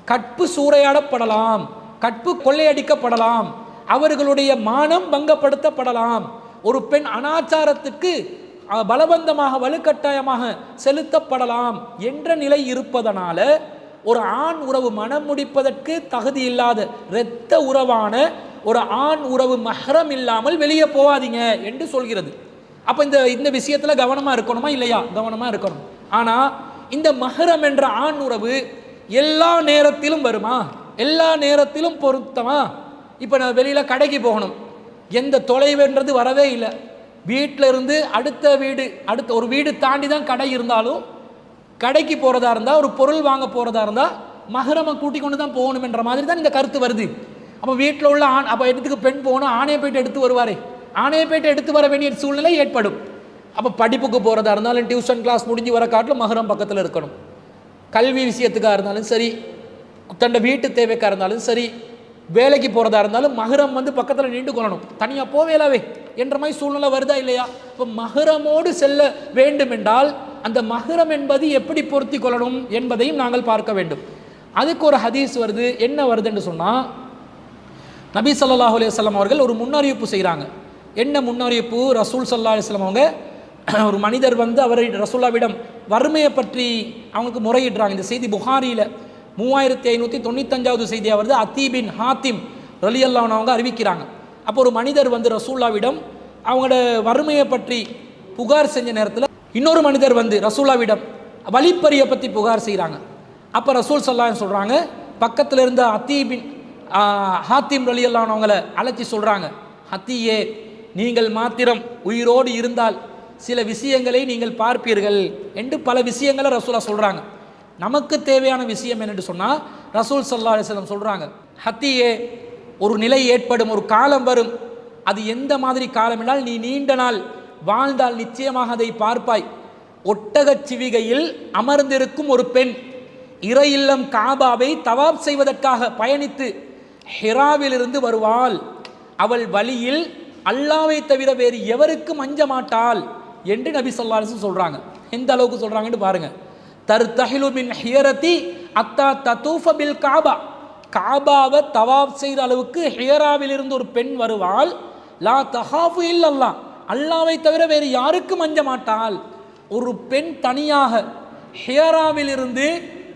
கற்பு சூறையாடப்படலாம், கற்பு கொள்ளையடிக்கப்படலாம், அவர்களுடைய மானம் பங்கப்படுத்தப்படலாம், ஒரு பெண் அனாச்சாரத்துக்கு பலவந்தமாக வலுக்கட்டாயமாக செலுத்தப்படலாம் என்ற நிலை இருப்பதனால ஒரு ஆண் உறவு மனம் முடிப்பதற்கு தகுதி இல்லாத இரத்த உறவான ஒரு ஆண் உறவு மஹரம் இல்லாமல் வெளியே போகாதீங்க என்று சொல்கிறது. அப்போ இந்த விஷயத்தில் கவனமாக இருக்கணுமா இல்லையா? கவனமாக இருக்கணும். ஆனால் இந்த மஹரம் என்ற ஆண் உறவு எல்லா நேரத்திலும் வருமா? எல்லா நேரத்திலும் பொருத்தமா? இப்போ நான் வெளியில் கடைக்கு போகணும், எந்த தொலைவுன்றது வரவே இல்லை. வீட்டில் இருந்து அடுத்த ஒரு வீடு தாண்டி தான் கடை இருந்தாலும் கடைக்கு போகிறதா இருந்தால், ஒரு பொருள் வாங்க போகிறதா இருந்தால் மஹரமை கூட்டிக் கொண்டு தான் போகணும் என்ற மாதிரி தான் இந்த கருத்து வருது. அப்போ வீட்டில் உள்ள ஆண், அப்போ இடத்துக்கு பெண் போகணும், ஆணையை போயிட்டு எடுத்து வருவாரே, ஆணையை போய்ட்டு எடுத்து வர வேண்டிய சூழ்நிலை ஏற்படும். அப்போ படிப்புக்கு போகிறதா இருந்தாலும் டியூஷன் கிளாஸ் முடிஞ்சு வர காட்டிலும் மஹரம் பக்கத்தில் இருக்கணும். கல்வி விஷயத்துக்காக இருந்தாலும் சரி, தன்னோட வீட்டு தேவைக்காக இருந்தாலும் சரி, வேலைக்கு போகிறதா இருந்தாலும் மஹரம் பக்கத்தில் நின்று கொள்ளணும். தனியாக போவேலாவே என்ற மாதிரி சூழ்நிலை வருதா இல்லையா? இப்போ மஹரமோடு செல்ல வேண்டும் என்றால் அந்த மஹரம் என்பது எப்படி பொருத்தி கொள்ளணும் என்பதையும் நாங்கள் பார்க்க வேண்டும். அதுக்கு ஒரு ஹதீஸ் வருது. என்ன வருதுன்னு சொன்னால், நபி ஸல்லல்லாஹு அலைஹி வஸல்லம் அவர்கள் ஒரு முன்னறிவிப்பு செய்கிறாங்க. என்ன முன்னறிவிப்பு? ரசூல் ஸல்லல்லாஹு அலைஹி வஸல்லம் அவங்க ஒரு மனிதர் அவரை ரசூல்லாவிடம் வறுமையை பற்றி அவங்களுக்கு முறையிடுறாங்க. இந்த செய்தி புகாரியில் 3595வது செய்தியாக வருது. அத்தீ பின் ஹாத்திம் ரலியல்லாஹு அன்ஹு அவங்க அறிவிக்கிறாங்க. அப்போ ஒரு மனிதர் ரசூல்லாவிடம் அவங்களோட வறுமையை பற்றி புகார் செஞ்ச நேரத்தில் இன்னொரு மனிதர் ரசூல்லாவிடம் வழிப்பறியை பற்றி புகார் செய்கிறாங்க. அப்போ ரசூல் ஸல்லல்லாஹு அலைஹி சொல்கிறாங்க, பக்கத்தில் இருந்த அத்தீ பின் ஹாத்திம் ரலியல்லாஹு அன்ஹு அவங்கள அழைச்சி சொல்கிறாங்க, அத்தீயே, நீங்கள் மாத்திரம் உயிரோடு இருந்தால் சில விஷயங்களை நீங்கள் பார்ப்பீர்கள் என்று பல விஷயங்களை ரசூலா சொல்கிறாங்க. நமக்கு தேவையான விஷயம் என்னென்று சொன்னால் ரசூல் ஸல்லல்லாஹு அலைஹி வஸல்லம் சொல்கிறாங்க, ஹத்தியே, ஒரு நிலை ஏற்படும், ஒரு காலம் வரும். அது எந்த மாதிரி காலம் என்றால், நீ நீண்ட நாள் வாழ்ந்தால் நிச்சயமாக அதை பார்ப்பாய். ஒட்டகச் சிவிகையில் அமர்ந்திருக்கும் ஒரு பெண் இறை இல்லம் காபாவை தவாப் செய்வதற்காக பயணித்து ஹிராவிலிருந்து வருவாள். அவள் வழியில் அல்லாவை தவிர வேறு எவருக்கும் அஞ்ச மாட்டாள் என்று நபி ஸல்லல்லாஹு அலைஹி வஸல்லம் சொல்கிறாங்க. எந்த அளவுக்கு சொல்கிறாங்கன்னு பாருங்க. தர்தஹிலு மின் ஹியரதி அத்தா ததூஃப பில் காபா, காபாவை தவாப் செய்கிற அளவுக்கு ஹியராவிலிருந்து ஒரு பெண் வருவாள். லா தஹாஃபு இல்லல்லாஹ், அல்லாவை தவிர வேறு யாருக்கும் அஞ்ச மாட்டாள். ஒரு பெண் தனியாக ஹியராவிலிருந்து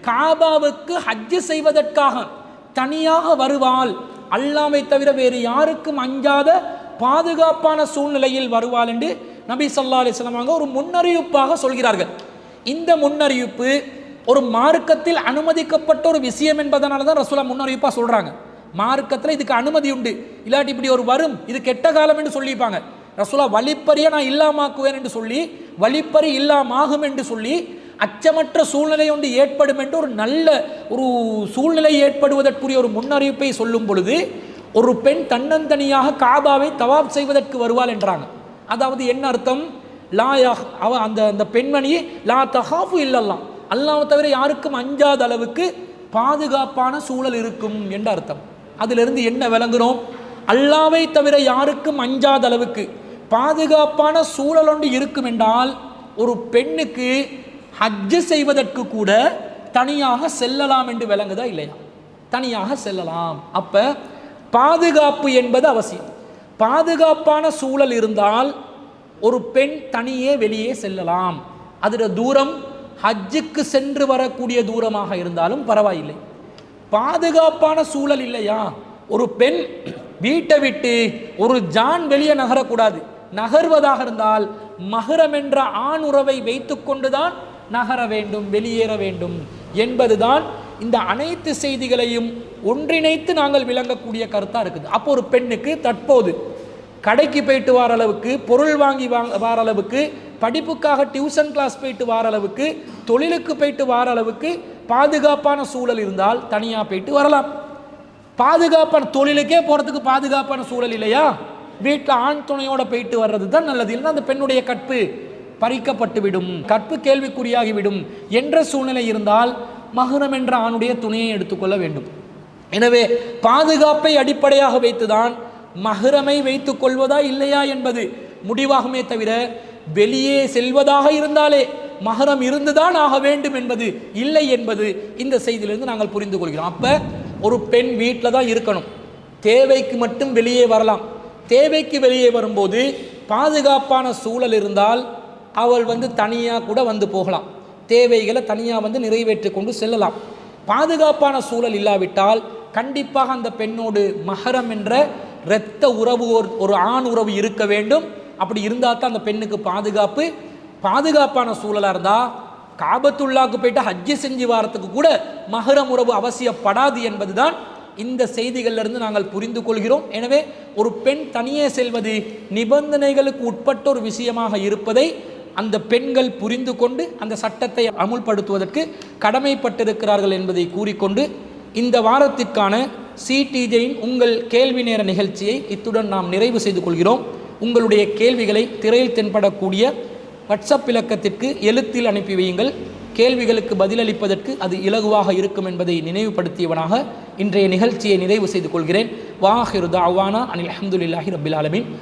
காபாவுக்கு ஹஜ்ஜு செய்வதற்காக தனியாக வருவாள். அல்லாவை தவிர வேறு யாருக்கும் அஞ்சாத பாதுகாப்பான சூழ்நிலையில் வருவாள் என்று நபி ஸல்லல்லாஹு அலைஹி வஸல்லம் ஒரு முன்னறிவிப்பாக சொல்கிறார்கள். இந்த முன்னறிவிப்பு ஒரு மார்க்கத்தில் அனுமதிக்கப்பட்ட ஒரு விஷயம் என்பதனால தான் ரசூலா முன்னறிவிப்பாக சொல்கிறாங்க. மார்க்கத்தில் இதுக்கு அனுமதி உண்டு, இல்லாட்டி இப்படி ஒரு வரும், இது கெட்ட காலம் என்று சொல்லிப்பாங்க. ரசூலா வழிப்பறியை நான் இல்லாமாக்குவேன் என்று சொல்லி, வழிப்பறி இல்லாமாகும் என்று சொல்லி, அச்சமற்ற சூழ்நிலை ஒன்று ஏற்படும் என்று ஒரு நல்ல ஒரு சூழ்நிலை ஏற்படுவதற்குரிய ஒரு முன்னறிவிப்பை சொல்லும் பொழுது, ஒரு பெண் தன்னந்தனியாக காபாவை தவாப் செய்வதற்கு வருவாள் என்றாங்க. அதாவது என்ன அர்த்தம்? அந்த பெண்மணி லா தஹாஃபு இல்லல்லாஹ், அல்லாஹ்வை தவிர யாருக்கும் அஞ்சாத அளவுக்கு பாதுகாப்பான சூழல் இருக்கும் என்ற அர்த்தம். அதிலிருந்து என்ன விளங்குறோம்? அல்லாஹ்வை தவிர யாருக்கும் அஞ்சாத அளவுக்கு பாதுகாப்பான சூழல் ஒன்று இருக்கும் என்றால் ஒரு பெண்ணுக்கு ஹஜ்ஜு செய்வதற்கு கூட தனியாக செல்லலாம் என்று விளங்குதா இல்லையா? தனியாக செல்லலாம். அப்ப பாதுகாப்பு என்பது அவசியம். பாதுகாப்பான சூழல் இருந்தால் ஒரு பெண் தனியே வெளியே செல்லலாம். அதில் தூரம் ஹஜ்ஜுக்கு சென்று வரக்கூடிய தூரமாக இருந்தாலும் பரவாயில்லை. பாதுகாப்பான சூழல் இல்லையா, ஒரு பெண் வீட்டை விட்டு ஒரு ஜான் வெளியே நகரக்கூடாது. நகர்வதாக இருந்தால் மஹரம் என்ற ஆண் உறவை வைத்து கொண்டுதான் நகர வேண்டும், வெளியேற வேண்டும் என்பதுதான் இந்த அனைத்து செய்திகளையும் ஒன்றிணைத்து நாங்கள் விளங்கக்கூடிய கருத்தாக இருக்குது. அப்போ ஒரு பெண்ணுக்கு தற்போது கடைக்கு போயிட்டு வர அளவுக்கு, பொருள் வாங்கி வர அளவுக்கு, படிப்புக்காக டியூஷன் கிளாஸ் போயிட்டு வர அளவுக்கு, தொழிலுக்கு போயிட்டு வர அளவுக்கு பாதுகாப்பான சூழல் இருந்தால் தனியாக போயிட்டு வரலாம். பாதுகாப்பான தொழிலுக்கே போகிறதுக்கு பாதுகாப்பான சூழல் இல்லையா, வீட்டில் ஆண் துணையோட போயிட்டு வர்றது தான் நல்லது. இல்லைன்னா அந்த பெண்ணுடைய கற்பு பறிக்கப்பட்டுவிடும், கற்பு கேள்விக்குறியாகிவிடும் என்ற சூழ்நிலை இருந்தால் மஹ்ரம் என்ற ஆணுடைய துணையை எடுத்துக்கொள்ள வேண்டும். எனவே பாதுகாப்பை அடிப்படையாக வைத்துதான் மஹ்ரமை வைத்துக் கொள்வதா இல்லையா என்பது முடிவாகுமே தவிர, வெளியே செல்வதாக இருந்தாலே மஹ்ரம் இருந்துதான் ஆக வேண்டும் என்பது இல்லை என்பது இந்த செய்தியிலிருந்து நாங்கள் புரிந்து கொள்கிறோம். அப்போ ஒரு பெண் வீட்டில் தான் இருக்கணும், தேவைக்கு மட்டும் வெளியே வரலாம். தேவைக்கு வெளியே வரும்போது பாதுகாப்பான சூழல் இருந்தால் அவள் தனியாக கூட போகலாம், தேவைகளை தனியாக நிறைவேற்றி கொண்டு செல்லலாம். பாதுகாப்பான சூழல் இல்லாவிட்டால் கண்டிப்பாக அந்த பெண்ணோடு மஹரம் என்ற இரத்த உறவு, ஒரு ஆண் உறவு இருக்க வேண்டும். அப்படி இருந்தால் தான் அந்த பெண்ணுக்கு பாதுகாப்பு. பாதுகாப்பான சூழலாக இருந்தால் காபத்துல்லாவுக்கு போயிட்டு ஹஜ்ஜு செஞ்சு வாரத்துக்கு கூட மஹரம் உறவு அவசியப்படாது என்பதுதான் இந்த செய்திகளிலிருந்து நாங்கள் புரிந்து கொள்கிறோம். எனவே ஒரு பெண் தனியே செல்வது நிபந்தனைகளுக்கு உட்பட்ட ஒரு விஷயமாக இருப்பதை அந்த பெண்கள் புரிந்து கொண்டு அந்த சட்டத்தை அமுல்படுத்துவதற்கு கடமைப்பட்டிருக்கிறார்கள் என்பதை கூறிக்கொண்டு இந்த வாரத்திற்கான சிடிஜேயின் உங்கள் கேள்வி நேர நிகழ்ச்சியை இத்துடன் நாம் நிறைவு செய்து கொள்கிறோம். உங்களுடைய கேள்விகளை திரையில் தென்படக்கூடிய வாட்ஸ்அப் இலக்கத்திற்கு எழுத்தில் அனுப்பி வையுங்கள். கேள்விகளுக்கு பதிலளிப்பதற்கு அது இலகுவாக இருக்கும் என்பதை நினைவுபடுத்தியவனாக இன்றைய நிகழ்ச்சியை நிறைவு செய்து கொள்கிறேன். வாஹிரு தஅவானா அனில் ஹம்துலில்லாஹி ரப்பில் ஆலமீன்.